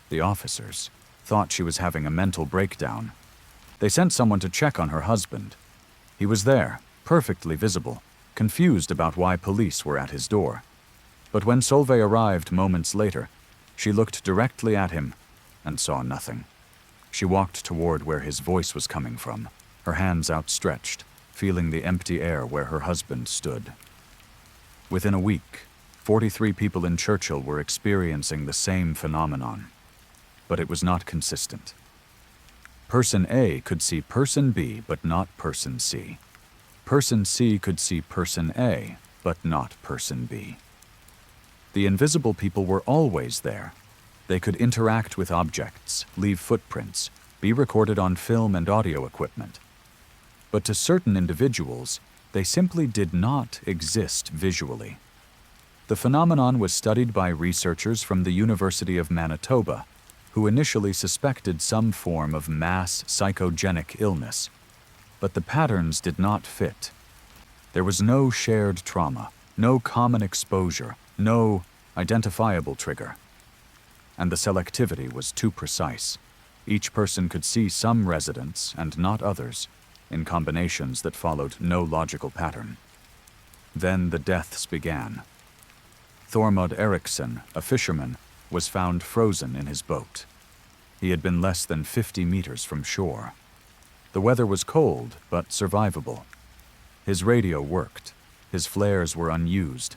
The officers thought she was having a mental breakdown. They sent someone to check on her husband. He was there, perfectly visible, confused about why police were at his door. But when Solveig arrived moments later, she looked directly at him and saw nothing. She walked toward where his voice was coming from, her hands outstretched, feeling the empty air where her husband stood. Within a week, 43 people in Churchill were experiencing the same phenomenon, but it was not consistent. Person A could see Person B, but not Person C. Person C could see Person A, but not Person B. The invisible people were always there. They could interact with objects, leave footprints, be recorded on film and audio equipment. but to certain individuals, they simply did not exist visually. The phenomenon was studied by researchers from the University of Manitoba, who initially suspected some form of mass psychogenic illness. But the patterns did not fit. There was no shared trauma, no common exposure, no identifiable trigger. And the selectivity was too precise. Each person could see some residents and not others, in combinations that followed no logical pattern. Then the deaths began. Thormod Eriksson, a fisherman, was found frozen in his boat. He had been less than 50 meters from shore. The weather was cold, but survivable. His radio worked. His flares were unused.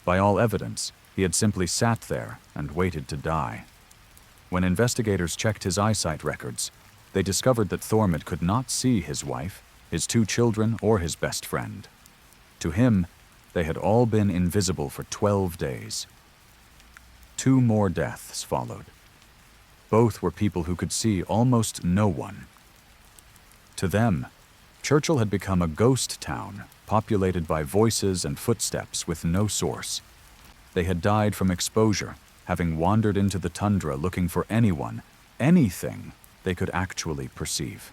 By all evidence, he had simply sat there and waited to die. When investigators checked his eyesight records, they discovered that Thormod could not see his wife, his 2 children, or his best friend. To him, they had all been invisible for 12 days. 2 more deaths followed. Both were people who could see almost no one. To them, Churchill had become a ghost town, populated by voices and footsteps with no source. They had died from exposure, having wandered into the tundra looking for anyone, anything they could actually perceive.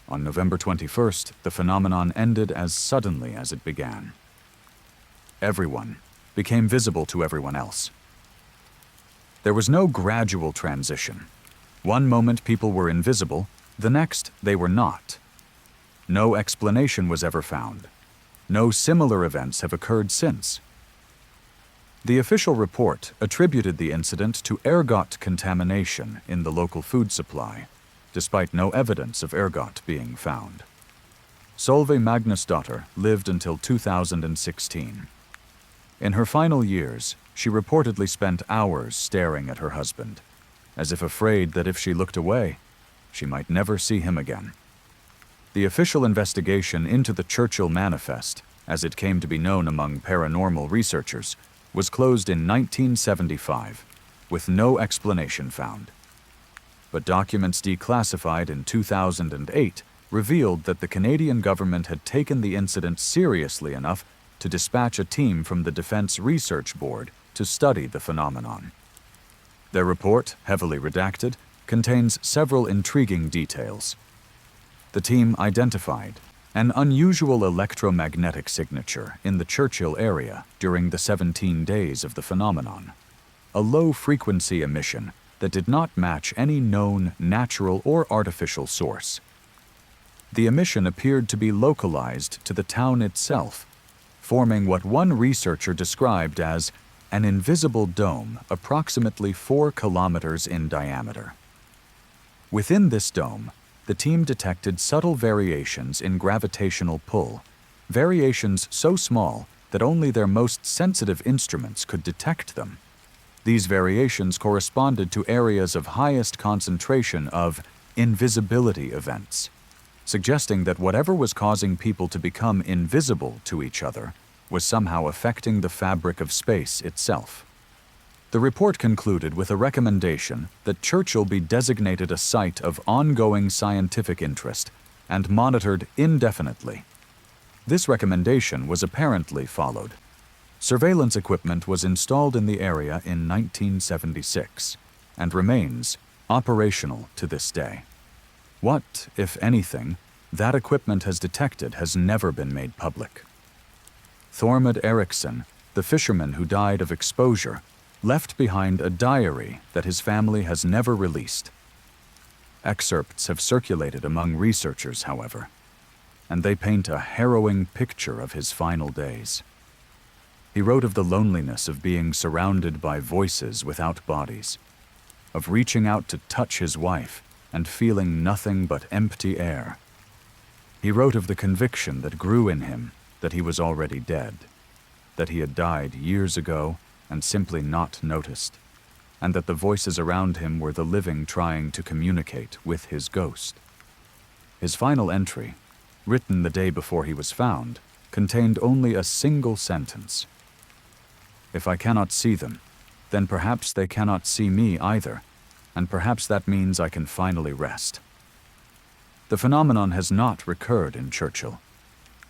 On November 21st, the phenomenon ended as suddenly as it began. Everyone became visible to everyone else. There was no gradual transition. One moment people were invisible, the next they were not. No explanation was ever found. No similar events have occurred since. The official report attributed the incident to ergot contamination in the local food supply, despite no evidence of ergot being found. Solveig Magnusdottir lived until 2016. In her final years, she reportedly spent hours staring at her husband, as if afraid that if she looked away, she might never see him again. The official investigation into the Churchill Manifest, as it came to be known among paranormal researchers, was closed in 1975, with no explanation found. But documents declassified in 2008 revealed that the Canadian government had taken the incident seriously enough to dispatch a team from the Defense Research Board to study the phenomenon. Their report, heavily redacted, contains several intriguing details. The team identified an unusual electromagnetic signature in the Churchill area during the 17 days of the phenomenon, a low-frequency emission that did not match any known natural or artificial source. The emission appeared to be localized to the town itself, forming what one researcher described as an invisible dome approximately 4 kilometers in diameter. Within this dome, the team detected subtle variations in gravitational pull, variations so small that only their most sensitive instruments could detect them. These variations corresponded to areas of highest concentration of invisibility events, suggesting that whatever was causing people to become invisible to each other was somehow affecting the fabric of space itself. The report concluded with a recommendation that Churchill be designated a site of ongoing scientific interest and monitored indefinitely. This recommendation was apparently followed. Surveillance equipment was installed in the area in 1976 and remains operational to this day. What, if anything, that equipment has detected has never been made public. Thormod Eriksson, the fisherman who died of exposure, left behind a diary that his family has never released. Excerpts have circulated among researchers, however, and they paint a harrowing picture of his final days. He wrote of the loneliness of being surrounded by voices without bodies, of reaching out to touch his wife and feeling nothing but empty air. He wrote of the conviction that grew in him that he was already dead, that he had died years ago and simply not noticed, and that the voices around him were the living trying to communicate with his ghost. His final entry, written the day before he was found, contained only a single sentence. "If I cannot see them, then perhaps they cannot see me either, and perhaps that means I can finally rest." The phenomenon has not recurred in Churchill.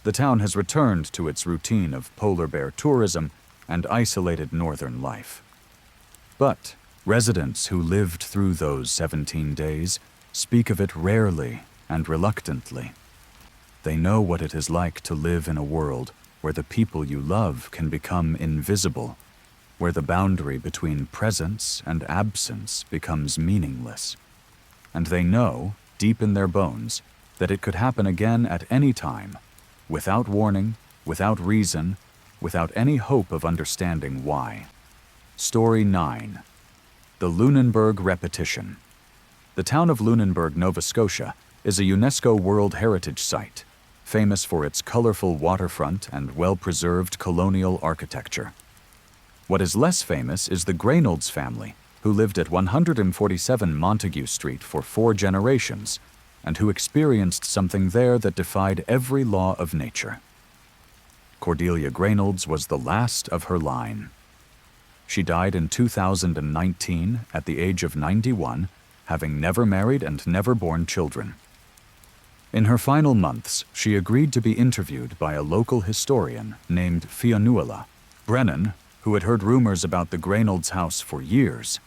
The town has returned to its routine of polar bear tourism and isolated northern life. But residents who lived through those 17 days speak of it rarely and reluctantly. They know what it is like to live in a world where the people you love can become invisible, where the boundary between presence and absence becomes meaningless. And they know, deep in their bones, that it could happen again at any time, without warning, without reason, without any hope of understanding why. Story 9. The Lunenburg Repetition. The town of Lunenburg, Nova Scotia, is a UNESCO World Heritage Site, famous for its colorful waterfront and well-preserved colonial architecture. What is less famous is the Graynolds family, who lived at 147 Montague Street for 4 generations, and who experienced something there that defied every law of nature. Cordelia Graynolds was the last of her line. She died in 2019 at the age of 91, having never married and never borne children. In her final months, she agreed to be interviewed by a local historian named Fionnuala. Brennan, who had heard rumors about the Graynolds house for years.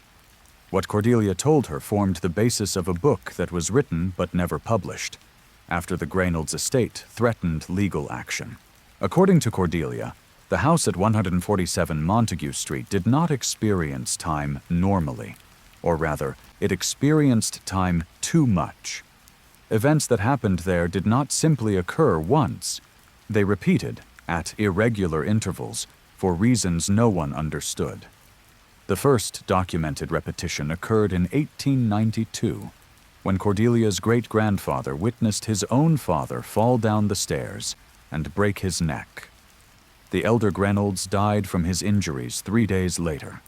What Cordelia told her formed the basis of a book that was written but never published, after the Graynolds estate threatened legal action. According to Cordelia, the house at 147 Montague Street did not experience time normally, or rather, it experienced time too much. Events that happened there did not simply occur once. They repeated, at irregular intervals, for reasons no one understood. The first documented repetition occurred in 1892, when Cordelia's great-grandfather witnessed his own father fall down the stairs and break his neck. The elder Graynolds died from his injuries 3 days later,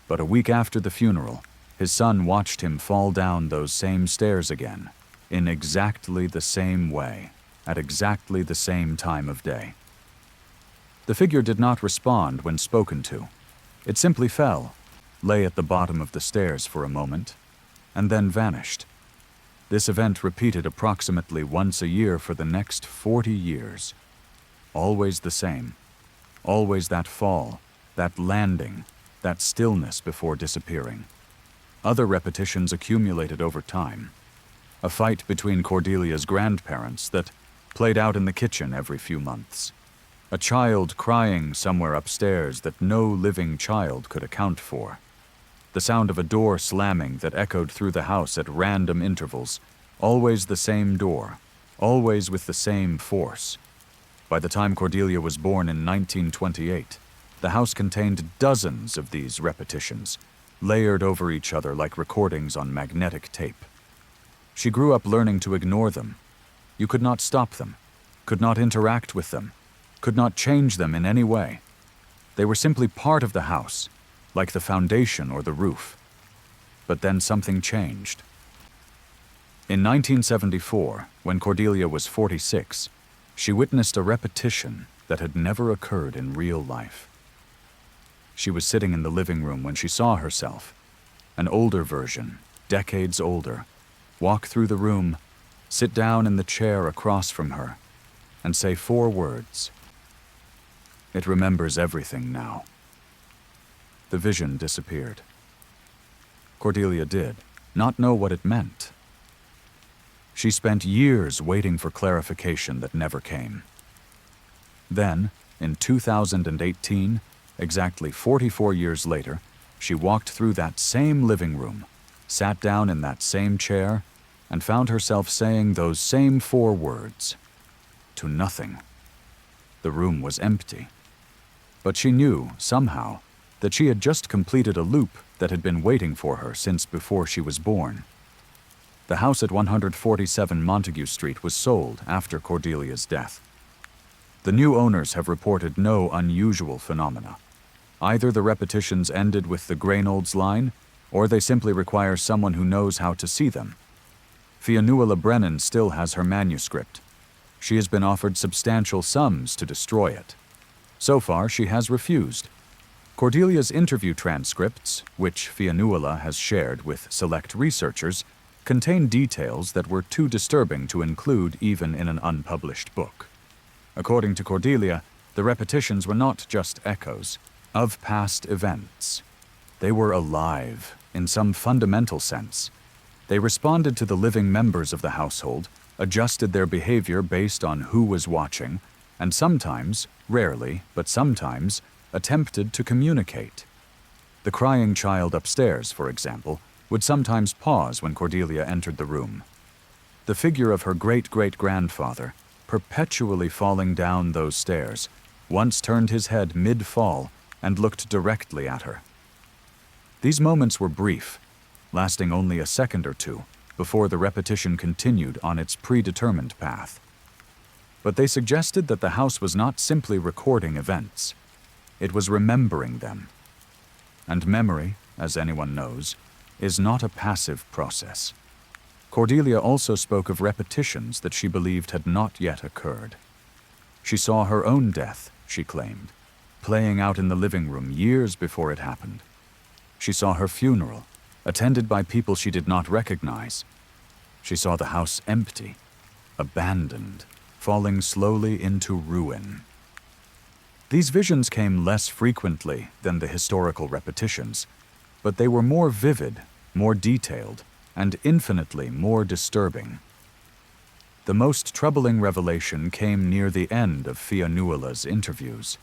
but a week after the funeral, his son watched him fall down those same stairs again, in exactly the same way, at exactly the same time of day. The figure did not respond when spoken to. It simply fell, lay at the bottom of the stairs for a moment, and then vanished. This event repeated approximately once a year for the next 40 years. Always the same. Always that fall, that landing, that stillness before disappearing. Other repetitions accumulated over time. A fight between Cordelia's grandparents that played out in the kitchen every few months. A child crying somewhere upstairs that no living child could account for. The sound of a door slamming that echoed through the house at random intervals. Always the same door, always with the same force. By the time Cordelia was born in 1928, the house contained dozens of these repetitions, layered over each other like recordings on magnetic tape. She grew up learning to ignore them. You could not stop them, could not interact with them, could not change them in any way. They were simply part of the house, like the foundation or the roof. But then something changed. In 1974, when Cordelia was 46, she witnessed a repetition that had never occurred in real life. She was sitting in the living room when she saw herself, an older version, decades older, walk through the room, sit down in the chair across from her, and say 4 words. It remembers everything now. The vision disappeared. Cordelia did not know what it meant. She spent years waiting for clarification that never came. Then, in 2018, exactly 44 years later, she walked through that same living room, sat down in that same chair, and found herself saying those same 4 words. To nothing. The room was empty. But she knew, somehow, that she had just completed a loop that had been waiting for her since before she was born. The house at 147 Montague Street was sold after Cordelia's death. The new owners have reported no unusual phenomena. Either the repetitions ended with the Graynolds line, or they simply require someone who knows how to see them. Fionnuala Brennan still has her manuscript. She has been offered substantial sums to destroy it. So far, she has refused. Cordelia's interview transcripts, which Fionnuala has shared with select researchers, contained details that were too disturbing to include even in an unpublished book. According to Cordelia, the repetitions were not just echoes of past events. They were alive in some fundamental sense. They responded to the living members of the household, adjusted their behavior based on who was watching, and sometimes, rarely, but sometimes, attempted to communicate. The crying child upstairs, for example, would sometimes pause when Cordelia entered the room. The figure of her great-great-grandfather, perpetually falling down those stairs, once turned his head mid-fall and looked directly at her. These moments were brief, lasting only a second or two, before the repetition continued on its predetermined path. But they suggested that the house was not simply recording events. It was remembering them. And memory, as anyone knows, is not a passive process. Cordelia also spoke of repetitions that she believed had not yet occurred. She saw her own death, she claimed, playing out in the living room years before it happened. She saw her funeral, attended by people she did not recognize. She saw the house empty, abandoned, falling slowly into ruin. These visions came less frequently than the historical repetitions, but they were more vivid, more detailed, and infinitely more disturbing. The most troubling revelation came near the end of Fianuola's interviews.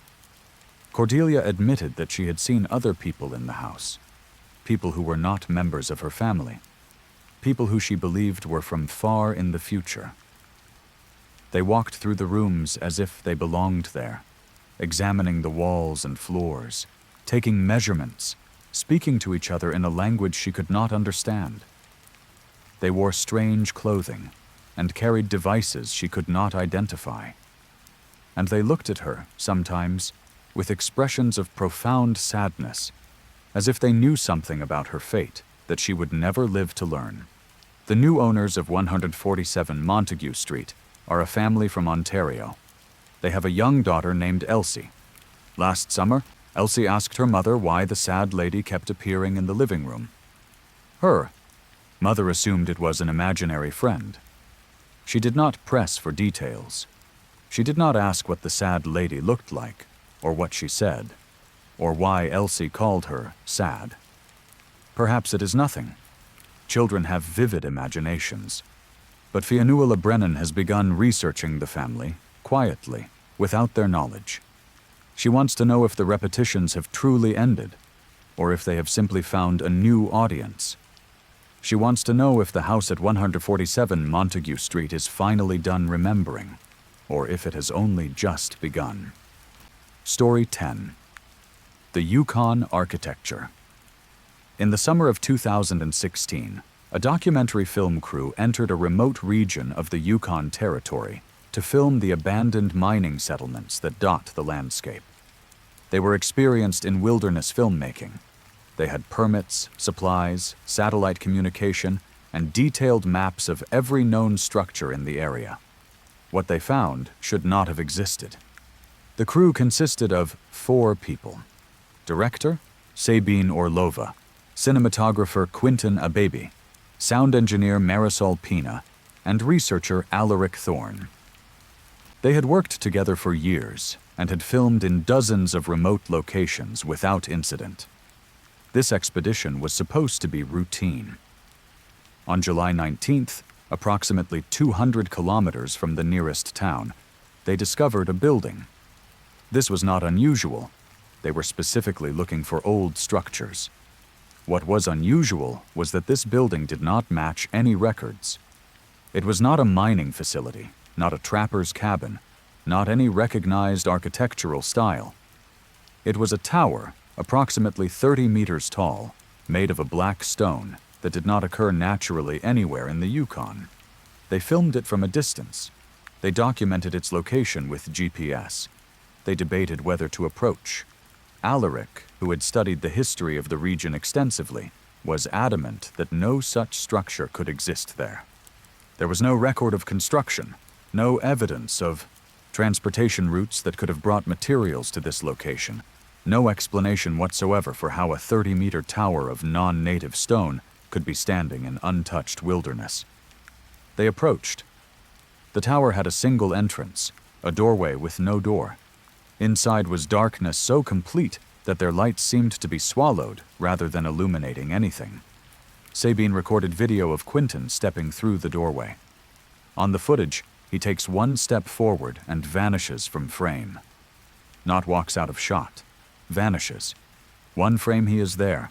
Cordelia admitted that she had seen other people in the house, people who were not members of her family, people who she believed were from far in the future. They walked through the rooms as if they belonged there, examining the walls and floors, taking measurements, speaking to each other in a language she could not understand. They wore strange clothing and carried devices she could not identify. And they looked at her, sometimes, with expressions of profound sadness, as if they knew something about her fate that she would never live to learn. The new owners of 147 Montague Street are a family from Ontario. They have a young daughter named Elsie. Last summer, Elsie asked her mother why the sad lady kept appearing in the living room. Mother assumed it was an imaginary friend. She did not press for details. She did not ask what the sad lady looked like, or what she said, or why Elsie called her sad. Perhaps it is nothing. Children have vivid imaginations. But Fianuola Brennan has begun researching the family, quietly, without their knowledge. She wants to know if the repetitions have truly ended, or if they have simply found a new audience. She wants to know if the house at 147 Montague Street is finally done remembering, or if it has only just begun. Story 10. The Yukon Architecture. In the summer of 2016, a documentary film crew entered a remote region of the Yukon Territory to film the abandoned mining settlements that dot the landscape. They were experienced in wilderness filmmaking. They had permits, supplies, satellite communication, and detailed maps of every known structure in the area. What they found should not have existed. The crew consisted of 4 people: director, Sabine Orlova, cinematographer Quinton Abebe, sound engineer Marisol Pina, and researcher Alaric Thorne. They had worked together for years and had filmed in dozens of remote locations without incident. This expedition was supposed to be routine. On July 19th, approximately 200 kilometers from the nearest town, they discovered a building. This was not unusual. They were specifically looking for old structures. What was unusual was that this building did not match any records. It was not a mining facility, not a trapper's cabin, not any recognized architectural style. It was a tower, approximately 30 meters tall, made of a black stone that did not occur naturally anywhere in the Yukon. They filmed it from a distance. They documented its location with GPS. They debated whether to approach. Alaric, who had studied the history of the region extensively, was adamant that no such structure could exist there. There was no record of construction, no evidence of transportation routes that could have brought materials to this location, no explanation whatsoever for how a 30-meter tower of non-native stone could be standing in untouched wilderness. They approached. The tower had a single entrance, a doorway with no door. Inside was darkness so complete that their light seemed to be swallowed rather than illuminating anything. Sabine recorded video of Quentin stepping through the doorway. On the footage, he takes one step forward and vanishes from frame. Not walks out of shot, vanishes. One frame he is there.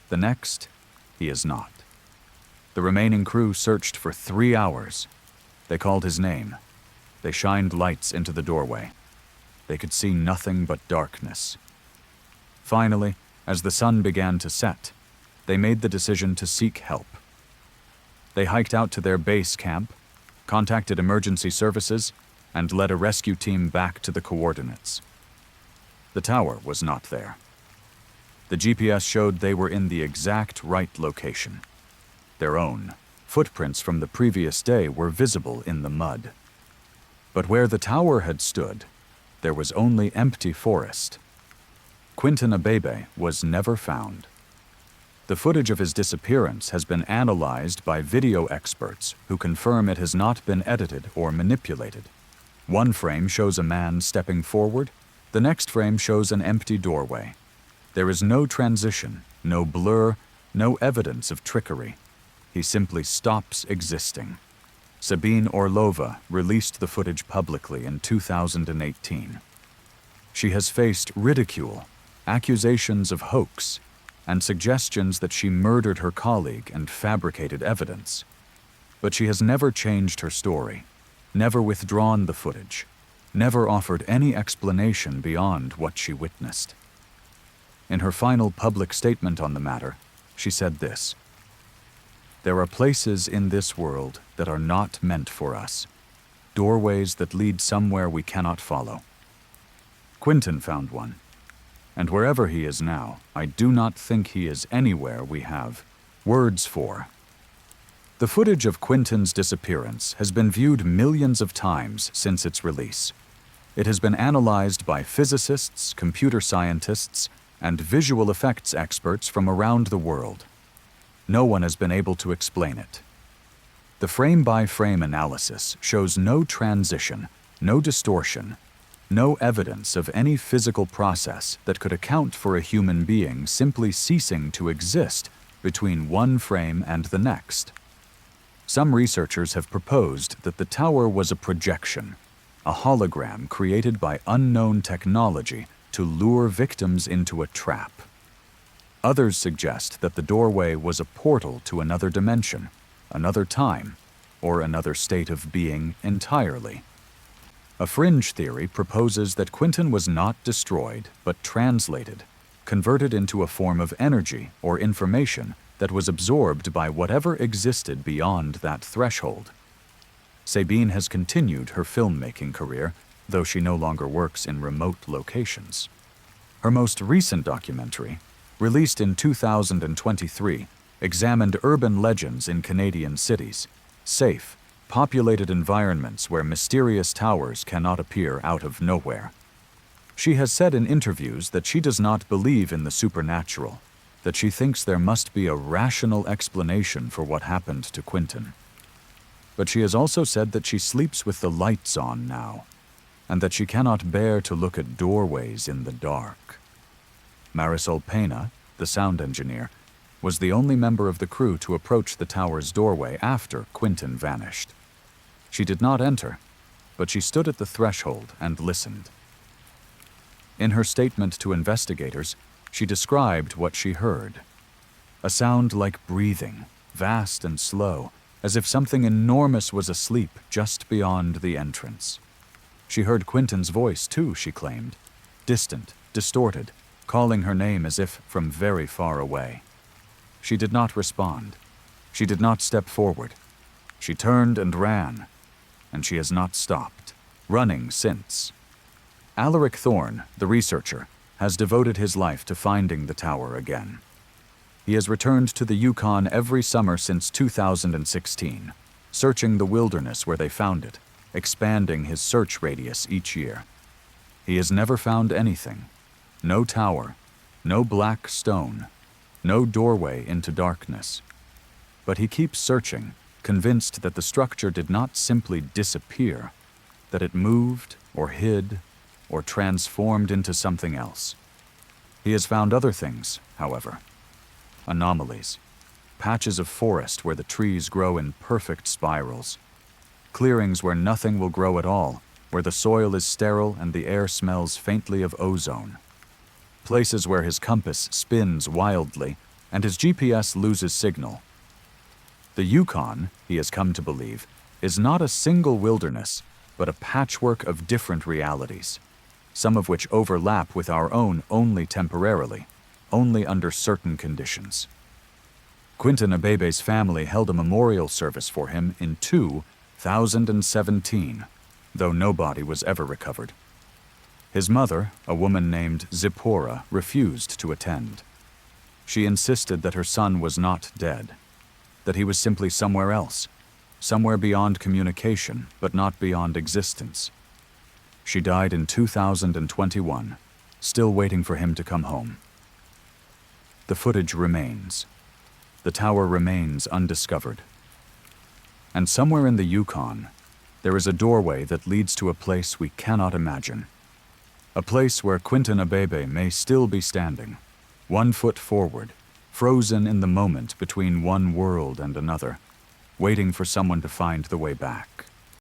The next, he is not. The remaining crew searched for 3 hours. They called his name. They shined lights into the doorway. They could see nothing but darkness. Finally, as the sun began to set, they made the decision to seek help. They hiked out to their base camp, contacted emergency services, and led a rescue team back to the coordinates. The tower was not there. The GPS showed they were in the exact right location. Their own. Footprints from the previous day were visible in the mud. But where the tower had stood, there was only empty forest. Quentin Abebe was never found. The footage of his disappearance has been analyzed by video experts who confirm it has not been edited or manipulated. One frame shows a man stepping forward, the next frame shows an empty doorway. There is no transition, no blur, no evidence of trickery. He simply stops existing. Sabine Orlova released the footage publicly in 2018. She has faced ridicule, accusations of hoax, and suggestions that she murdered her colleague and fabricated evidence. But she has never changed her story, never withdrawn the footage, never offered any explanation beyond what she witnessed. In her final public statement on the matter, she said this: "There are places in this world that are not meant for us, doorways that lead somewhere we cannot follow. Quentin found one, and wherever he is now, I do not think he is anywhere we have words for." The footage of Quentin's disappearance has been viewed millions of times since its release. It has been analyzed by physicists, computer scientists, and visual effects experts from around the world. No one has been able to explain it. The frame-by-frame analysis shows no transition, no distortion, no evidence of any physical process that could account for a human being simply ceasing to exist between one frame and the next. Some researchers have proposed that the tower was a projection, a hologram created by unknown technology to lure victims into a trap. Others suggest that the doorway was a portal to another dimension, another time, or another state of being entirely. A fringe theory proposes that Quentin was not destroyed, but translated, converted into a form of energy or information that was absorbed by whatever existed beyond that threshold. Sabine has continued her filmmaking career, though she no longer works in remote locations. Her most recent documentary, released in 2023, examined urban legends in Canadian cities, safe, populated environments where mysterious towers cannot appear out of nowhere. She has said in interviews that she does not believe in the supernatural, that she thinks there must be a rational explanation for what happened to Quentin. But she has also said that she sleeps with the lights on now, and that she cannot bear to look at doorways in the dark. Marisol Pena, the sound engineer, was the only member of the crew to approach the tower's doorway after Quentin vanished. She did not enter, but she stood at the threshold and listened. In her statement to investigators, she described what she heard. A sound like breathing, vast and slow, as if something enormous was asleep just beyond the entrance. She heard Quentin's voice too, she claimed, distant, distorted, calling her name as if from very far away. She did not respond. She did not step forward. She turned and ran, and she has not stopped, running since. Alaric Thorne, the researcher, has devoted his life to finding the tower again. He has returned to the Yukon every summer since 2016, searching the wilderness where they found it, expanding his search radius each year. He has never found anything. No tower, no black stone, no doorway into darkness, But he keeps searching, convinced that the structure did not simply disappear, that it moved or hid or transformed into something else. He has found other things, however. Anomalies. Patches of forest where the trees grow in perfect spirals. Clearings where nothing will grow at all, where the soil is sterile and the air smells faintly of ozone. Places where his compass spins wildly and his GPS loses signal. The Yukon, he has come to believe, is not a single wilderness, but a patchwork of different realities, some of which overlap with our own only temporarily, only under certain conditions. Quinton Abebe's family held a memorial service for him in 2017, though no body was ever recovered. His mother, a woman named Zipporah, refused to attend. She insisted that her son was not dead, that he was simply somewhere else, somewhere beyond communication, but not beyond existence. She died in 2021, still waiting for him to come home. The footage remains. The tower remains undiscovered. And somewhere in the Yukon, there is a doorway that leads to a place we cannot imagine. A place where Quinton Abebe may still be standing, 1 foot forward, frozen in the moment between one world and another, waiting for someone to find the way back.